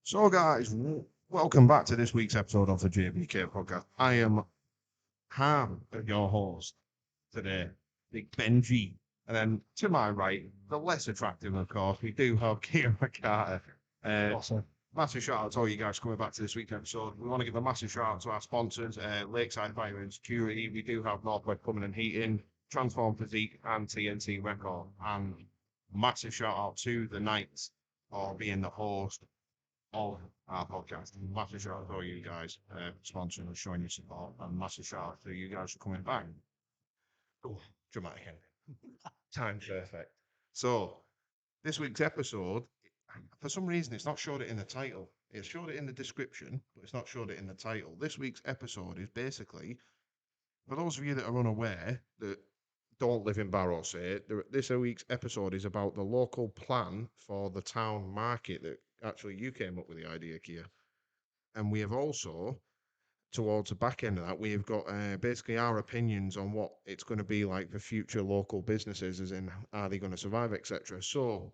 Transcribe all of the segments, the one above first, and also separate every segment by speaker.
Speaker 1: So, guys, welcome back to this week's episode of the JBK podcast. I am Ham, your host today, Big Benji. And then to my right, the less attractive, of course, we do have Kieran McCarter.
Speaker 2: Awesome.
Speaker 1: Massive shout out to all you guys coming back to this week's episode. We want to give a massive shout out to our sponsors, Lakeside Fire and Security. We do have Northwest Plumbing and Heating, Transform Physique, and TNT Record. And massive shout out to the Knights for being the host of our podcast. Massive shout out to all you guys sponsoring and showing your support. And massive shout out to you guys for coming back. Oh, dramatic ending. Time perfect. So, this week's episode, for some reason, it's not showed it in the title. It showed it in the description, but it's not showed it in the title. This week's episode is basically, for those of you that are unaware, that don't live in Barrow, say, this week's episode is about the local plan for the town market that actually you came up with the idea, Kia. And we have also, towards the back end of that, we have got basically our opinions on what it's going to be like for future local businesses, as in, are they going to survive, etc. So,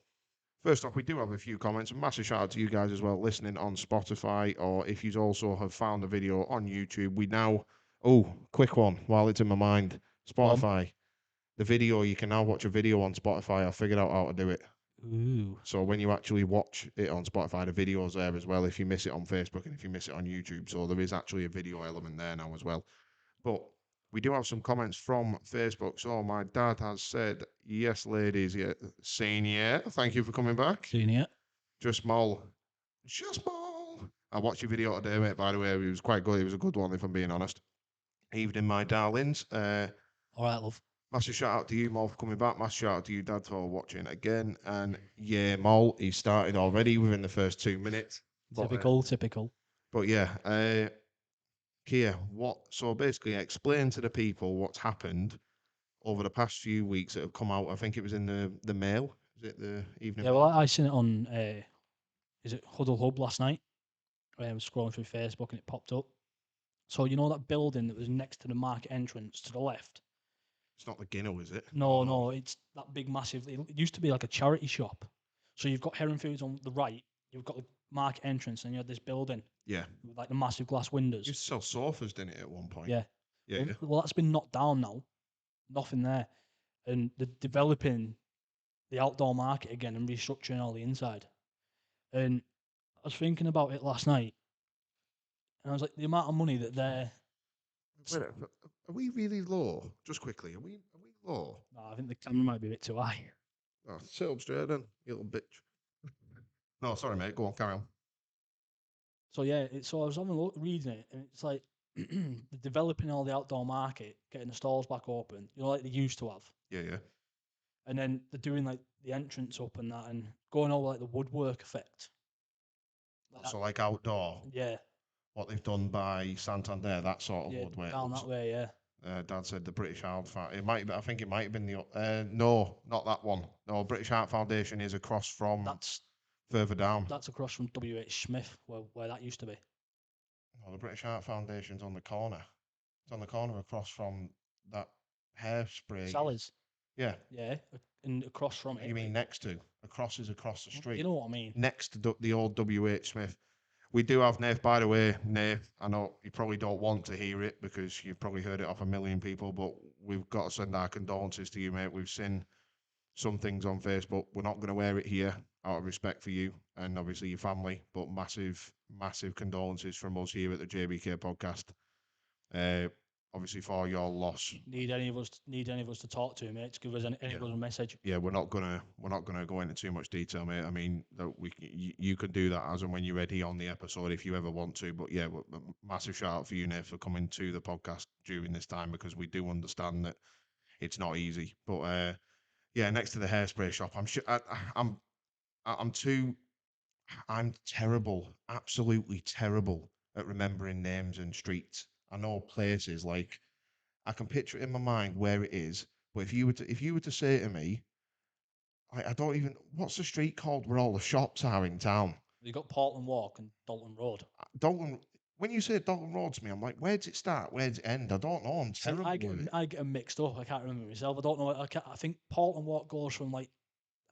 Speaker 1: first off, we do have a few comments. A massive shout out to you guys as well, listening on Spotify, or if you also have found the video on YouTube. We now, quick one while it's in my mind, Spotify. The video, you can now watch a video on Spotify. I figured out how to do it.
Speaker 2: Ooh.
Speaker 1: So when you actually watch it on Spotify, the video's there as well if you miss it on Facebook and if you miss it on YouTube. So there is actually a video element there now as well. But we do have some comments from Facebook. So my dad has said, yes, ladies, yeah, saying yeah. Thank you for coming back.
Speaker 2: Seen it?
Speaker 1: Just small. Just small. I watched your video today, mate, by the way. It was quite good. It was a good one, if I'm being honest. Evening, my darlings.
Speaker 2: All right, love.
Speaker 1: Massive shout out to you, Mol, for coming back. Massive shout out to you, Dad, for watching again. And yeah, Mol, he started already within the first 2 minutes.
Speaker 2: Typical.
Speaker 1: But yeah, Kia, so basically explain to the people what's happened over the past few weeks that have come out. I think it was in the Mail. Is it the Evening?
Speaker 2: Yeah, well, I seen it on, is it Huddle Hub last night? I was scrolling through Facebook and it popped up. So, you know that building that was next to the market entrance to the left?
Speaker 1: It's not the Guinness, is it?
Speaker 2: No, it's that big, massive. It used to be like a charity shop. So you've got Heron Foods on the right, you've got the market entrance, and you had this building
Speaker 1: Yeah.
Speaker 2: with like the massive glass windows.
Speaker 1: Used to sell sofas, didn't it, at one point?
Speaker 2: Yeah.
Speaker 1: Yeah.
Speaker 2: Well, that's been knocked down now. Nothing there. And they're developing the outdoor market again and restructuring all the inside. And I was thinking about it last night, and I was like, the amount of money that they're.
Speaker 1: Wait, are we really low? Just quickly, are we low?
Speaker 2: No, I think the camera might be a bit too high.
Speaker 1: Oh, sit up straight then, you little bitch. No, sorry, mate. Go on, carry on.
Speaker 2: So yeah, so I was having a look, reading it, and it's like they're developing all the outdoor market, getting the stalls back open, like they used to have.
Speaker 1: Yeah.
Speaker 2: And then they're doing like the entrance up and that, and going over like the woodwork effect.
Speaker 1: So like outdoor.
Speaker 2: Yeah.
Speaker 1: What they've done by Santander, that sort of woodwork.
Speaker 2: Down that way, yeah.
Speaker 1: Dad said the British Art Foundation. It might. I think it might have been the. No, not that one. No, British Art Foundation is across from.
Speaker 2: That's
Speaker 1: further down.
Speaker 2: That's across from W.H. Smith, where that used to be.
Speaker 1: No, the British Art Foundation's on the corner. It's on the corner across from that hairspray.
Speaker 2: Sally's.
Speaker 1: Yeah.
Speaker 2: Yeah, and across from it.
Speaker 1: You mean next to? Across is across the street.
Speaker 2: You know what I mean?
Speaker 1: Next to the old W.H. Smith. We do have Nath, by the way. Nath, I know you probably don't want to hear it because you've probably heard it off a million people, but we've got to send our condolences to you, mate. We've seen some things on Facebook. We're not going to wear it here out of respect for you and obviously your family, but massive, massive condolences from us here at the JBK podcast. Obviously for your loss.
Speaker 2: Need any of us to talk to, mate? To give us any of us a message.
Speaker 1: Yeah, we're not gonna go into too much detail, mate. I mean, you can do that as and when you're ready on the episode if you ever want to. But yeah, massive shout out for you, Nate, for coming to the podcast during this time because we do understand that it's not easy. But yeah, next to the hairspray shop, I'm terrible, absolutely terrible at remembering names and streets. I know places like I can picture it in my mind where it is, but if you were to say to me, I don't even what's the street called where all the shops are in town?
Speaker 2: You got Portland Walk and Dalton Road.
Speaker 1: Dalton. When you say Dalton Road to me, I'm like, where does it start? Where does it end? I don't know. I'm terrible.
Speaker 2: I get them mixed up. I can't remember myself. I don't know. I think Portland Walk goes from like,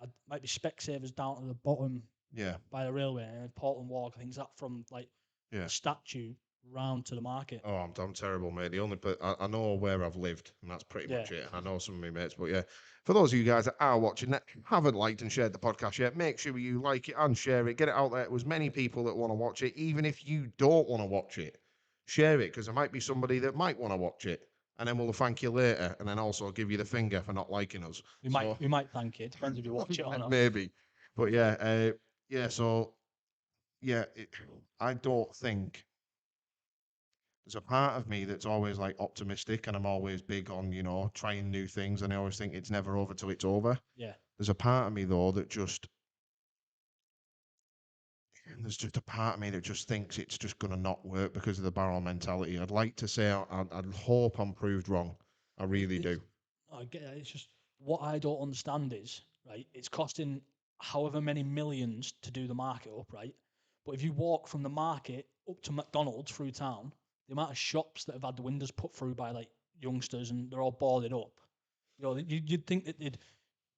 Speaker 2: it might be Specsavers down to the bottom.
Speaker 1: Yeah,
Speaker 2: by the railway, and Portland Walk. I think is that from like
Speaker 1: yeah.
Speaker 2: the statue round to the market.
Speaker 1: Oh, I'm terrible, mate. The only I know where I've lived, and that's pretty
Speaker 2: Yeah.
Speaker 1: much it. And I know some of my mates, but yeah, for those of you guys that are watching that haven't liked and shared the podcast yet, make sure you like it and share it. Get it out there to as many people that want to watch it, even if you don't want to watch it. Share it because there might be somebody that might want to watch it, and then we'll thank you later, and then also give you the finger for not liking us.
Speaker 2: We might thank you. Depends if you watch it or not.
Speaker 1: Maybe, but yeah, yeah. So yeah, I don't think there's a part of me that's always like optimistic, and I'm always big on, trying new things, and I always think it's never over till it's over.
Speaker 2: Yeah.
Speaker 1: There's a part of me though that there's just a part of me that just thinks it's just gonna not work because of the barrel mentality. I'd like to say I'd hope I'm proved wrong. I really
Speaker 2: It's,
Speaker 1: do.
Speaker 2: I get it. It's just what I don't understand is right. It's costing however many millions to do the market up, right? But if you walk from the market up to McDonald's through town, the amount of shops that have had the windows put through by like youngsters and they're all boarded up, you'd think that they'd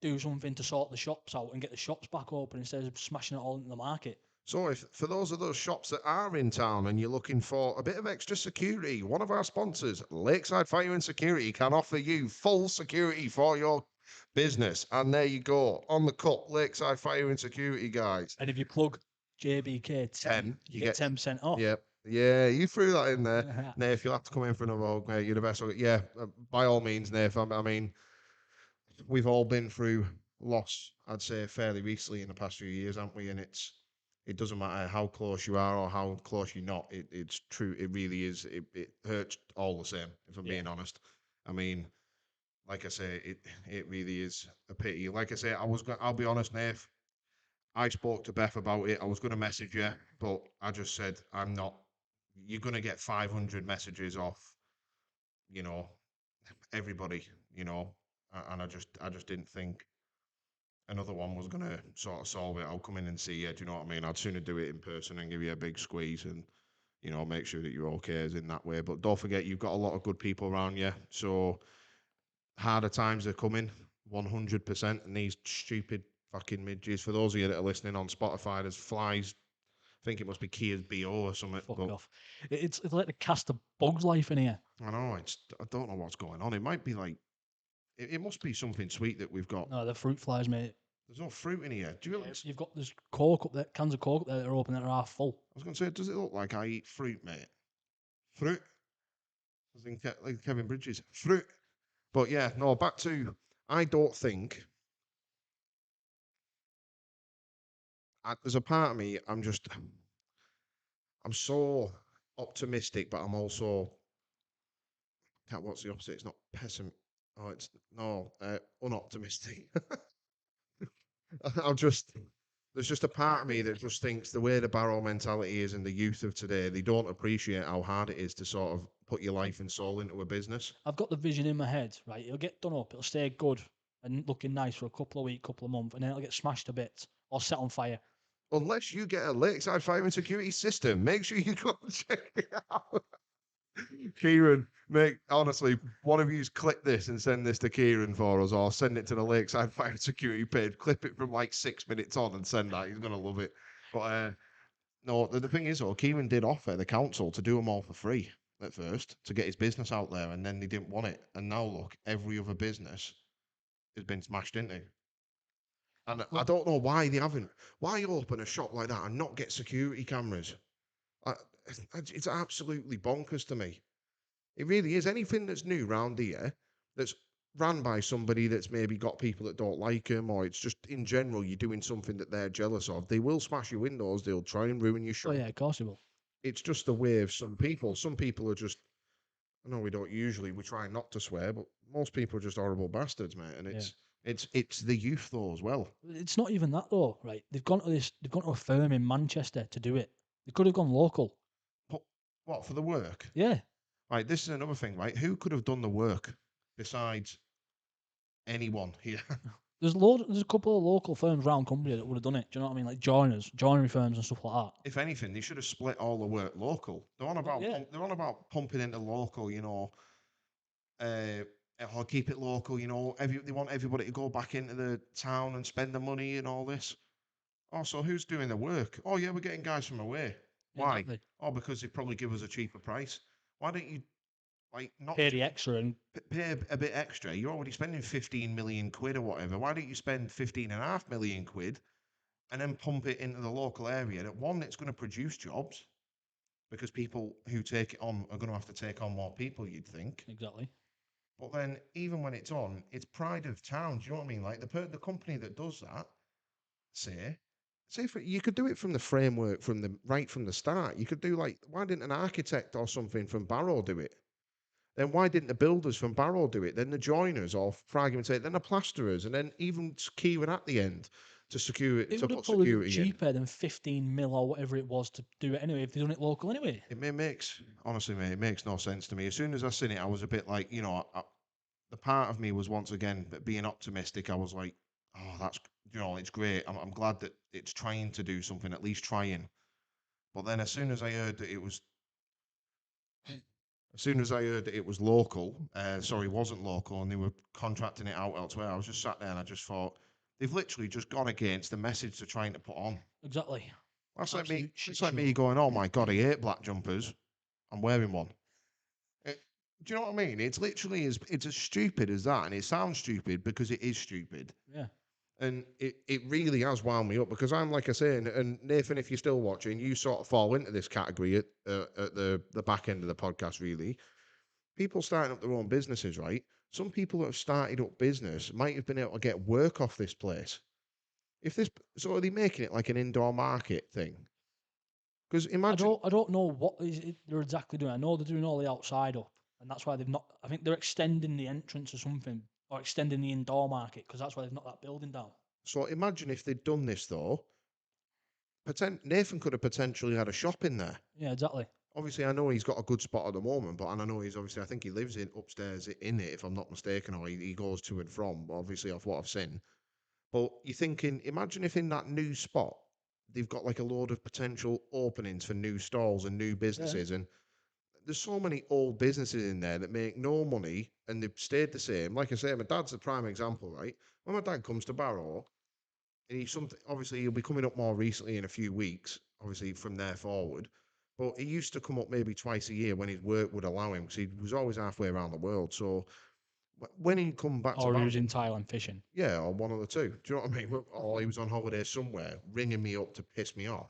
Speaker 2: do something to sort the shops out and get the shops back open instead of smashing it all into the market.
Speaker 1: So, if for those of those shops that are in town and you're looking for a bit of extra security, one of our sponsors, Lakeside Fire and Security, can offer you full security for your business. And there you go, on the cup, Lakeside Fire and Security, guys.
Speaker 2: And if you plug JBK 10, you get 10% off.
Speaker 1: Yep. Yeah, you threw that in there. Nath, you'll have to come in for another hug, mate. You're the best. Yeah, by all means, Nath. I mean, we've all been through loss, I'd say, fairly recently in the past few years, haven't we? And it doesn't matter how close you are or how close you're not. It's true. It really is. It hurts all the same, if I'm being honest. I mean, like I say, it really is a pity. Like I say, I'll be honest, Nath. I spoke to Beth about it. I was going to message you, but I just said, I'm not. You're going to get 500 messages off, you know, everybody, and I just didn't think another one was going to sort of solve it. I'll come in and see you. Do you know what I mean? I'd sooner do it in person and give you a big squeeze and, make sure that you're okay as in that way. But don't forget, you've got a lot of good people around you. So harder times are coming, 100%. And these stupid fucking midges, for those of you that are listening on Spotify, there's flies. I think it must be Kia's BO or something.
Speaker 2: Fuck off. It's like the cast of Bugs Life in here.
Speaker 1: I know, I don't know what's going on. It might be like, it must be something sweet that we've got.
Speaker 2: No, they're fruit flies, mate.
Speaker 1: There's no fruit in here. Do you realize?
Speaker 2: You've got there's Coke up there, cans of Coke up there that are open that are half full.
Speaker 1: I was going to say, does it look like I eat fruit, mate? Fruit? I think like Kevin Bridges. Fruit. But yeah, no, back to, I don't think, there's a part of me, I'm so optimistic, but I'm also, what's the opposite? It's not pessim. Oh, it's, no, unoptimistic. There's just a part of me that just thinks the way the barrel mentality is and the youth of today, they don't appreciate how hard it is to sort of put your life and soul into a business.
Speaker 2: I've got the vision in my head, right? It'll get done up, it'll stay good and looking nice for a couple of weeks, couple of months, and then it'll get smashed to bits or set on fire.
Speaker 1: Unless you get a Lakeside Fire and Security system, make sure you go and check it out. Kieran, mate, honestly, one of you's clip this and send this to Kieran for us, or send it to the Lakeside Fire and Security page. Clip it from like 6 minutes on and send that. He's gonna love it. But no, the thing is, though, Kieran did offer the council to do them all for free at first to get his business out there, and then they didn't want it. And now look, every other business has been smashed into. And I don't know why they haven't. Why open a shop like that and not get security cameras? It's absolutely bonkers to me. It really is. Anything that's new round here that's ran by somebody that's maybe got people that don't like them, or it's just in general you're doing something that they're jealous of, they will smash your windows. They'll try and ruin your shop.
Speaker 2: Oh yeah, of course it will.
Speaker 1: It's just the way of some people. Some people are just. I know we don't usually. We try not to swear, but most people are just horrible bastards, mate. And it's the youth though as well.
Speaker 2: It's not even that though, right? They've gone to a firm in Manchester to do it. They could have gone local.
Speaker 1: What, for the work?
Speaker 2: Yeah.
Speaker 1: Right, this is another thing, right? Who could have done the work besides anyone here?
Speaker 2: There's a couple of local firms around Cumbria that would have done it. Do you know what I mean? Like joinery firms and stuff like that.
Speaker 1: If anything, they should have split all the work local. They're on about pumping into local, or keep it local, they want everybody to go back into the town and spend the money and all this. Oh, so who's doing the work? Oh, yeah, we're getting guys from away. Why?
Speaker 2: Exactly.
Speaker 1: Oh, because they probably give us a cheaper price. Why don't you, like, not
Speaker 2: Pay the extra and
Speaker 1: pay a bit extra? You're already spending 15 million quid or whatever. Why don't you spend 15.5 million quid and then pump it into the local area? That one, it's going to produce jobs because people who take it on are going to have to take on more people, you'd think.
Speaker 2: exactly.
Speaker 1: But then, even when it's on, it's pride of town. Do you know what I mean? Like the company that does that, say, you could do it from the framework from the right from the start. You could do like, why didn't an architect or something from Barrow do it? Then why didn't the builders from Barrow do it? Then the joiners, or for argument's sake, then the plasterers, and then even Kieran at the end to secure it
Speaker 2: It
Speaker 1: to
Speaker 2: would have
Speaker 1: put
Speaker 2: probably been
Speaker 1: security in.
Speaker 2: cheaper than 15 mil or whatever it was to do it anyway if they done it local anyway.
Speaker 1: Makes honestly, mate, it makes no sense to me. As soon as I seen it, I was a bit like, the part of me was once again being optimistic. I was like, oh, that's it's great. I'm glad that it's trying to do something, at least trying. But then as soon as I heard that it was, as soon as I heard that it was local, sorry, wasn't local, and they were contracting it out elsewhere, I was just sat there and I just thought they've literally just gone against the message they're trying to put on.
Speaker 2: Exactly.
Speaker 1: That's like me.
Speaker 2: Absolute shit
Speaker 1: It's like
Speaker 2: show.
Speaker 1: me going, oh my god, I hate black jumpers. I'm wearing one. Do you know what I mean? It's literally it's as stupid as that, and it sounds stupid because it is stupid.
Speaker 2: Yeah.
Speaker 1: And it really has wound me up because I'm like I say, and Nathan, if you're still watching, you sort of fall into this category at the back end of the podcast. Really, people starting up their own businesses, right? Some people that have started up business might have been able to get work off this place. If this, so are they making it like an indoor market thing? Because imagine,
Speaker 2: I don't know what they're exactly doing. I know they're doing all the outside up, and that's why they've not. I think they're extending the entrance or something, or extending the indoor market because that's why they've knocked that building down.
Speaker 1: so imagine if they'd done this though. Nathan could have potentially had a shop in there.
Speaker 2: Yeah, exactly.
Speaker 1: Obviously, I know he's got a good spot at the moment, and I know he's obviously, I think he lives in upstairs in it, if I'm not mistaken, or he goes to and from, obviously, off what I've seen. But you're thinking, imagine if in that new spot, they've got like a load of potential openings for new stalls and new
Speaker 2: Yeah.
Speaker 1: businesses. And there's so many old businesses in there that make no money and they've stayed the same. Like I say, my dad's a prime example, right? When my dad comes to Barrow, and he's something, obviously, he'll be coming up more recently in a few weeks, obviously, from there forward. But he used to come up maybe twice a year when his work would allow him because he was always halfway around the world. So when he come back to
Speaker 2: Or he
Speaker 1: Barrow,
Speaker 2: was in Thailand fishing.
Speaker 1: yeah, or one of the two. Do you know what I mean? Or he was on holiday somewhere, ringing me up to piss me off.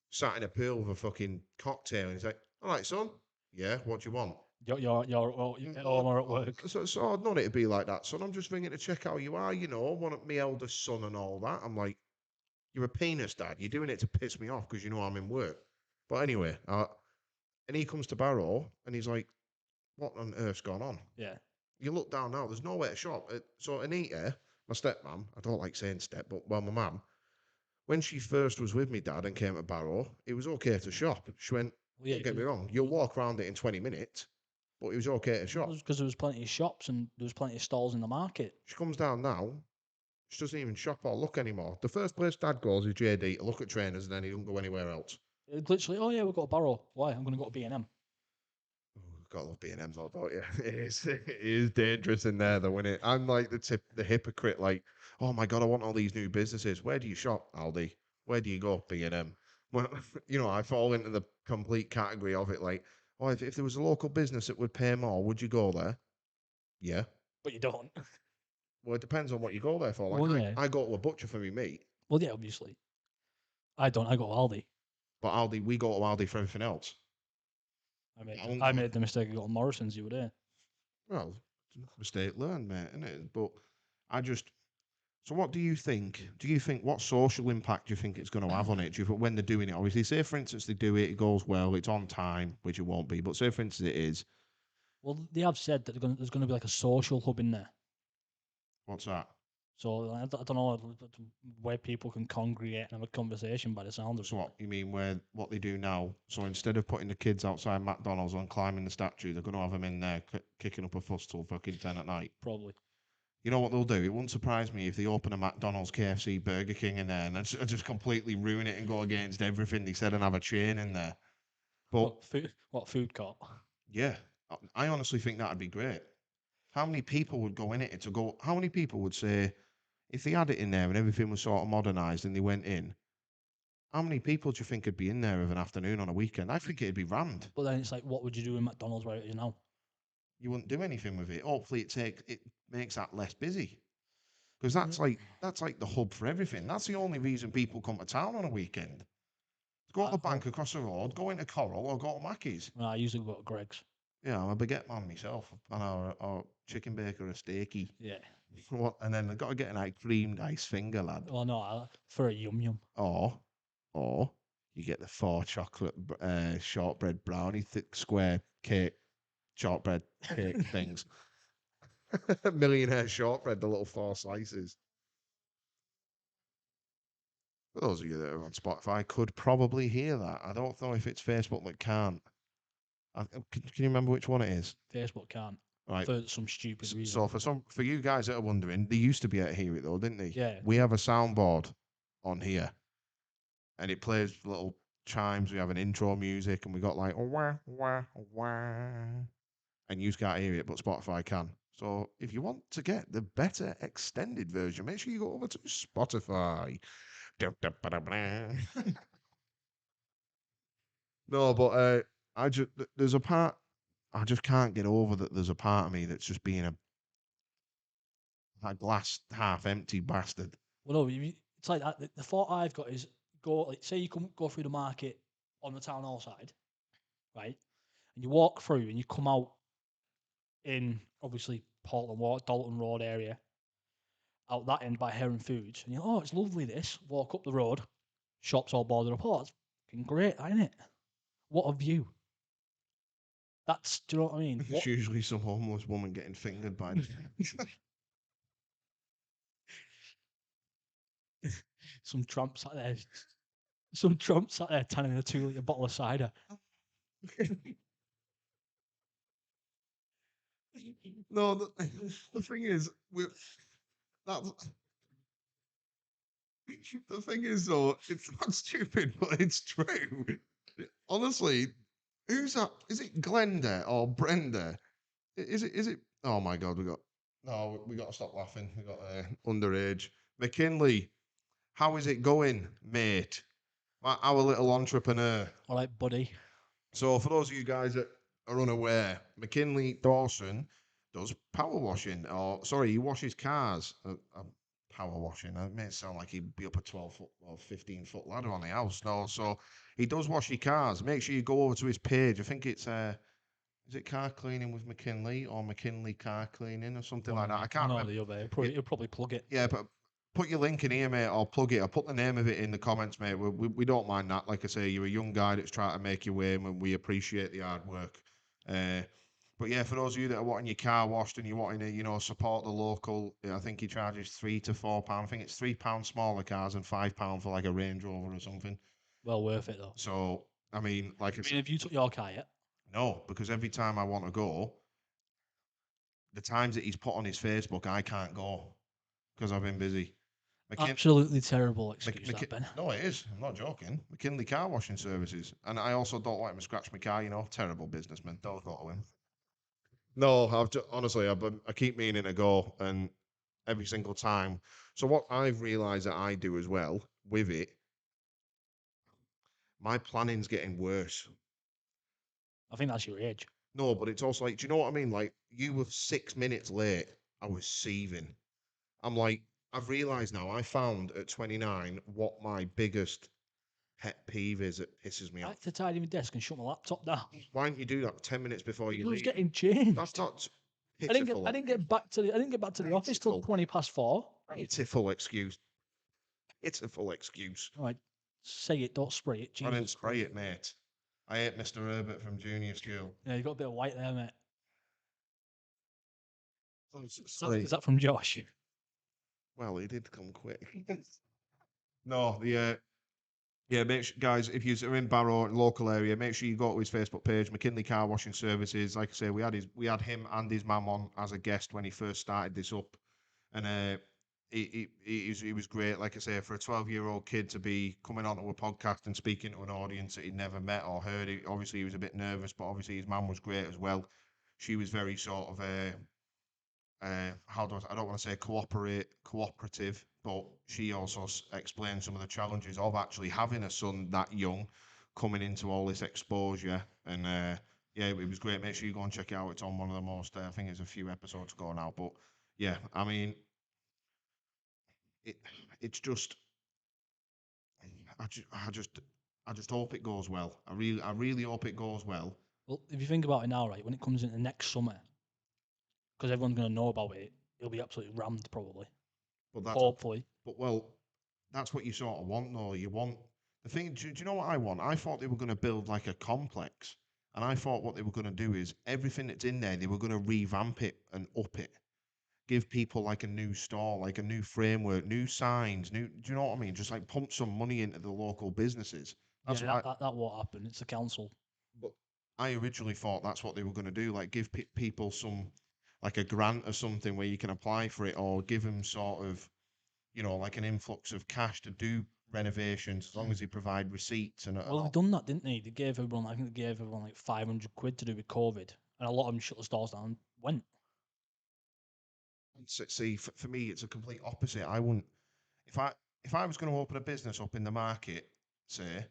Speaker 1: Sat in a pool with a fucking cocktail, and he's like, "All right, son, yeah, what do you want?"
Speaker 2: You're at home or at work.
Speaker 1: So I'd known it'd be like that, son. I'm just ringing to check how you are, one of my eldest son and all that. I'm like, "You're a penis, dad. You're doing it to piss me off because you know I'm in work." But anyway, and he comes to Barrow, and he's like, "What on earth's gone on?"
Speaker 2: Yeah.
Speaker 1: You look down now, there's nowhere to shop. So Anita, my stepmom, I don't like saying step, but well, my mum, when she first was with me dad and came to Barrow, it was okay to shop. She went,
Speaker 2: Well, yeah,
Speaker 1: don't get me wrong, you'll walk around it in 20 minutes, but it was okay to shop.
Speaker 2: because there was plenty of shops and there was plenty of stalls in the market.
Speaker 1: She comes down now, she doesn't even shop or look anymore. The first place dad goes is JD to look at trainers and then he doesn't go anywhere else.
Speaker 2: It's literally, oh yeah, we've got a Barrow. Why? I'm going to go to B&M.
Speaker 1: Oh, gotta love B&M's all about you. It is dangerous in there though, isn't it? I'm like the hypocrite, like, oh my god, I want all these new businesses. Where do you shop? Aldi. Where do you go? B&M. Well, I fall into the complete category of it, like, oh, if there was a local business that would pay more, would you go there? Yeah.
Speaker 2: But you don't.
Speaker 1: Well, it depends on what you go there for. Like,
Speaker 2: Well, yeah.
Speaker 1: I go to a butcher for me meat,
Speaker 2: Well, yeah, obviously. I don't. I go to Aldi.
Speaker 1: but Aldi, we go to Aldi for everything else. I won't
Speaker 2: I
Speaker 1: go.
Speaker 2: made the mistake of going to Morrison's the other day.
Speaker 1: Well, mistake learned, mate, isn't it? But I just. So, what do you think? Do you think what social impact do you think it's going to have on it? Do you think when they're doing it? Obviously, say for instance they do it, it goes well, it's on time, which it won't be. But say for instance it is.
Speaker 2: Well, they have said that there's going to be like a social hub in there.
Speaker 1: What's that?
Speaker 2: So I don't know where people can congregate and have a conversation by the sound of
Speaker 1: So
Speaker 2: it.
Speaker 1: what you mean where what they do now? So instead of putting the kids outside McDonald's and climbing the statue, they're going to have them in there kicking up a fuss till fucking 10 at night.
Speaker 2: Probably.
Speaker 1: You know what they'll do? It wouldn't surprise me if they open a McDonald's, KFC, Burger King in there and just completely ruin it and go against everything they said and have a chain in there. But
Speaker 2: What food court?
Speaker 1: yeah, I honestly think that'd be great. How many people would go in it to go? How many people would say, if they had it in there and everything was sort of modernised and they went in, how many people do you think would be in there of an afternoon on a weekend? I think it'd be rammed.
Speaker 2: But then it's like, what would you do in McDonald's where it is now?
Speaker 1: You wouldn't do anything with it. Hopefully, it makes that less busy because
Speaker 2: Mm.
Speaker 1: that's like the hub for everything. That's the only reason people come to town on a weekend. Go to the bank across the road, go into Coral, or go to Mackey's.
Speaker 2: I usually go to Greg's.
Speaker 1: Yeah, I'm a baguette man myself, and or chicken bake or a steaky.
Speaker 2: Yeah.
Speaker 1: What? And then I've got to get an ice creamed ice finger, lad.
Speaker 2: Oh no, for a yum yum.
Speaker 1: Or you get the 4 chocolate shortbread brownie, thick square cake, shortbread cake things. Millionaire shortbread, the little 4 slices. For those of you that are on Spotify, could probably hear that. I don't know if it's Facebook that can't. Can you remember which one it is?
Speaker 2: Facebook can't.
Speaker 1: Right.
Speaker 2: For some stupid reason.
Speaker 1: So for you guys that are wondering, they used to be able to hear it though, didn't they?
Speaker 2: Yeah.
Speaker 1: We have a soundboard on here, and it plays little chimes. We have an intro music, and we got like wah wah wah, and you can't hear it, but Spotify can. So if you want to get the better extended version, make sure you go over to Spotify. No, but there's a part I just can't get over that. There's a part of me that's just being a glass half empty bastard.
Speaker 2: Well, no, it's like that. The thought I've got is go, like, say you go through the market on the town hall side, right? And you walk through and you come out in obviously Portland Walk, Dalton Road area, out that end by Heron Foods, and you're, oh, it's lovely this. Walk up the road, shops all boarded up. Oh, it's fucking great, isn't it? What a view. Do you know what I mean?
Speaker 1: It's usually some homeless woman getting fingered by
Speaker 2: some tramp sat there. Some tramp sat there tanning a 2 litre bottle of cider.
Speaker 1: No, the thing is, that's the thing is though, it's not stupid, but it's true. Honestly, who's that? Is it Glenda or Brenda? Is it? Oh my God, we got to stop laughing. We got underage McKinley. How is it going, mate? Our little entrepreneur.
Speaker 2: All right, buddy.
Speaker 1: So, for those of you guys that are unaware, McKinley Dawson does power washing, or sorry, he washes cars. Power washing. It may sound like he'd be up a 12-foot or 15-foot ladder on the house. No, so he does wash your cars. Make sure you go over to his page. I think it's is it car cleaning with McKinley or McKinley car cleaning or something like that? I can't remember.
Speaker 2: The other. He'll probably plug it.
Speaker 1: Yeah, but put your link in here, mate, or plug it. I'll put the name of it in the comments, mate. We don't mind that. Like I say, you're a young guy that's trying to make your way, and we appreciate the hard work. But yeah, for those of you that are wanting your car washed and you're wanting to, support the local, I think he charges £3 to £4. I think it's £3 smaller cars and £5 for like a Range Rover or something.
Speaker 2: Well worth it though.
Speaker 1: So I mean, like,
Speaker 2: have you took your car yet?
Speaker 1: No, because every time I want to go, the times that he's put on his Facebook, I can't go because I've been busy.
Speaker 2: Absolutely terrible excuse, Ben.
Speaker 1: No, it is. I'm not joking. McKinley Car Washing Services. And I also don't want him to scratch my car, terrible businessman. Don't go to him. No, honestly, I keep meaning to go, and every single time. So what I've realised that I do as well with it, my planning's getting worse.
Speaker 2: I think that's your age.
Speaker 1: No, but it's also like, do you know what I mean? Like, you were 6 minutes late. I was seething. I'm like, I've realised now, I found at 29 what my biggest pet peeve is that pisses me
Speaker 2: I
Speaker 1: off.
Speaker 2: had to tidy my desk and shut my laptop down.
Speaker 1: Why don't you do that 10 minutes before you leave?
Speaker 2: I was getting changed.
Speaker 1: That's not
Speaker 2: pitiful. I didn't get back to the office till 4:20.
Speaker 1: Pitiful excuse. Pitiful excuse.
Speaker 2: All right, say it, don't spray it.
Speaker 1: I didn't spray it, mate. I ate Mr. Herbert from junior school.
Speaker 2: Yeah, you got a bit of white there, mate.
Speaker 1: Oh, sorry.
Speaker 2: Is that from Josh?
Speaker 1: Well, he did come quick. No, yeah, make sure, guys, if you're in Barrow, local area, make sure you go to his Facebook page, McKinley Car Washing Services. Like I say, we had him and his mum on as a guest when he first started this up, and he was great. Like I say, for a 12-year-old kid to be coming onto a podcast and speaking to an audience that he'd never met or heard, obviously he was a bit nervous, but obviously his mum was great as well. She was very sort of how I don't want to say cooperative, but she also explained some of the challenges of actually having a son that young, coming into all this exposure. And yeah, it was great. Make sure you go and check it out. It's on one of the most, I think it's a few episodes ago now. But yeah, I mean, it it's just, I just, I just, I just hope it goes well. I really hope it goes well.
Speaker 2: Well, if you think about it now, right, when it comes into next summer, because everyone's going to know about it, it'll be absolutely rammed probably.
Speaker 1: But that's,
Speaker 2: Hopefully.
Speaker 1: but well, that's what you sort of want, though. You want the thing. Do you know what I want? I thought they were going to build like a complex, and I thought what they were going to do is everything that's in there, they were going to revamp it and up it, give people like a new store, like a new framework, new signs, new. Do you know what I mean? Just like pump some money into the local businesses. That's
Speaker 2: Yeah,
Speaker 1: what
Speaker 2: that won't happen. It's the council.
Speaker 1: but I originally thought that's what they were going to do, like give people some, like a grant or something where you can apply for it, or give them sort of, like an influx of cash to do renovations as long as they provide receipts and
Speaker 2: Well, they've done that, didn't they? They gave everyone, I think they gave everyone like 500 quid to do with COVID, and a lot of them shut the stores down and went.
Speaker 1: See, for me, it's a complete opposite. I wouldn't, if I if I was going to open a business up in the market, say,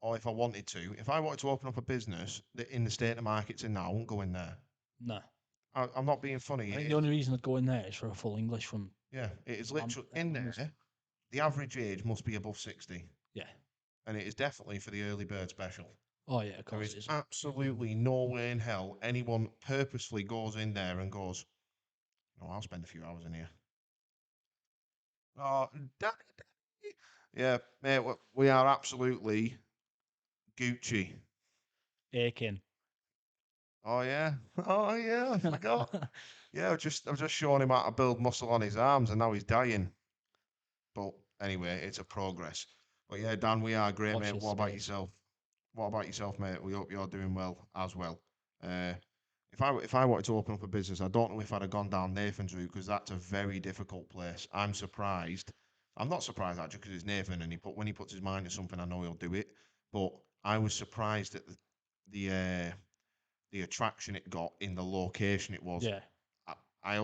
Speaker 1: or if I wanted to, if I wanted to open up a business that in the state the market's in now, I wouldn't go in there.
Speaker 2: No.
Speaker 1: I'm not being funny.
Speaker 2: I think the only reason I'd go in there is for a full English from.
Speaker 1: Yeah, it is literally in there.
Speaker 2: honest.
Speaker 1: The average age must be above 60,
Speaker 2: Yeah.
Speaker 1: and it is definitely for the early bird special.
Speaker 2: Oh yeah, of
Speaker 1: There
Speaker 2: course
Speaker 1: is
Speaker 2: it is.
Speaker 1: absolutely no way in hell anyone purposefully goes in there and goes, "No, I'll spend a few hours in here." Oh, yeah, mate, we are absolutely Gucci.
Speaker 2: Aching.
Speaker 1: Oh yeah, oh yeah, I forgot. Yeah, I'm just showing him how to build muscle on his arms, and now he's dying. But anyway, it's a progress. But yeah, Dan, we are great,
Speaker 2: Watch
Speaker 1: mate.
Speaker 2: this
Speaker 1: What about
Speaker 2: space.
Speaker 1: yourself? What about yourself, mate? We hope you're doing well as well. Uh, if I wanted to open up a business, I don't know if I'd have gone down Nathan's route because that's a very difficult place. I'm surprised. I'm not surprised actually because it's Nathan and when he puts his mind to something, I know he'll do it. But I was surprised at the uh, the attraction it got in the location it was.
Speaker 2: Yeah.
Speaker 1: I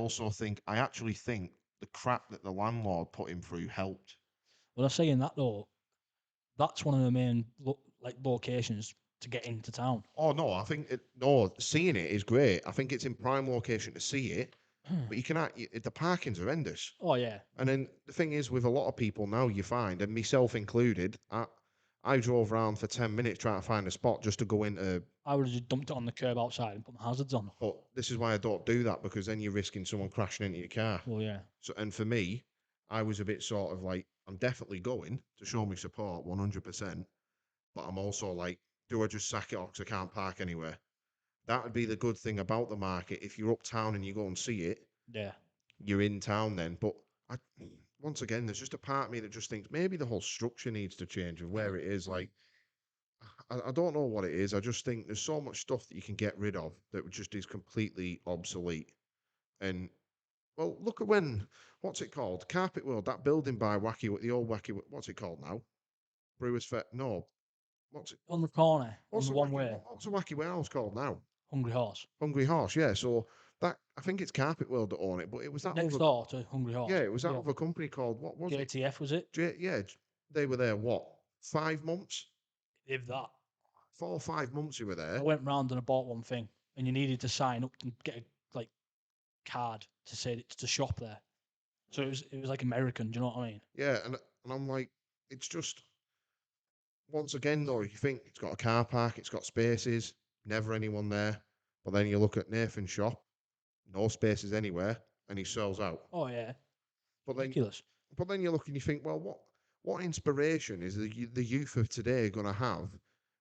Speaker 1: actually think the crap that the landlord put him through helped.
Speaker 2: Well, I'm saying that though, that's one of the main locations to get into town.
Speaker 1: Oh no, I think no, seeing it is great. I think it's in prime location to see it, but the parking's horrendous.
Speaker 2: Oh yeah.
Speaker 1: And then the thing is, with a lot of people now, you find, and myself included, I drove around for 10 minutes trying to find a spot just to go into.
Speaker 2: I would have just dumped it on the curb outside and put my hazards on.
Speaker 1: But this is why I don't do that because then you're risking someone crashing into your car.
Speaker 2: Well, yeah.
Speaker 1: So, and for me, I was a bit sort of like, I'm definitely going to show me support 100%. But I'm also like, do I just sack it off because I can't park anywhere? That would be the good thing about the market. If you're uptown and you go and see it,
Speaker 2: Yeah.
Speaker 1: you're in town then. But once again, there's just a part of me that just thinks maybe the whole structure needs to change of where it is. Like, I don't know what it is. I just think there's so much stuff that you can get rid of that just is completely obsolete. And well, look at what's it called? Carpet World, that building by the old Wacky, what's it called now? Brewers Fair. No, what's it?
Speaker 2: On the corner, on
Speaker 1: What's
Speaker 2: the
Speaker 1: the
Speaker 2: one
Speaker 1: wacky,
Speaker 2: way,
Speaker 1: what's the Wacky Warehouse called now?
Speaker 2: Hungry Horse.
Speaker 1: Hungry Horse, yeah. So that I think it's Carpet World that own it, but it was that
Speaker 2: Next
Speaker 1: other,
Speaker 2: door to Hungry Horse.
Speaker 1: yeah, it was that
Speaker 2: Yeah.
Speaker 1: other company called what was it?
Speaker 2: JTF was it?
Speaker 1: Yeah, they were there. What 5 months?
Speaker 2: If that.
Speaker 1: 4 or 5 months you were
Speaker 2: I
Speaker 1: there.
Speaker 2: went round and I bought one thing, and you needed to sign up and get a card to say it's the shop there. So it was like American. Do you know what I mean?
Speaker 1: Yeah, and I'm like, it's just once again though, you think it's got a car park, it's got spaces, never anyone there. But then you look at Nathan's shop, no spaces anywhere, and he sells out.
Speaker 2: Oh yeah.
Speaker 1: But then
Speaker 2: Ridiculous.
Speaker 1: But then you look and you think, well, what inspiration is the youth of today going to have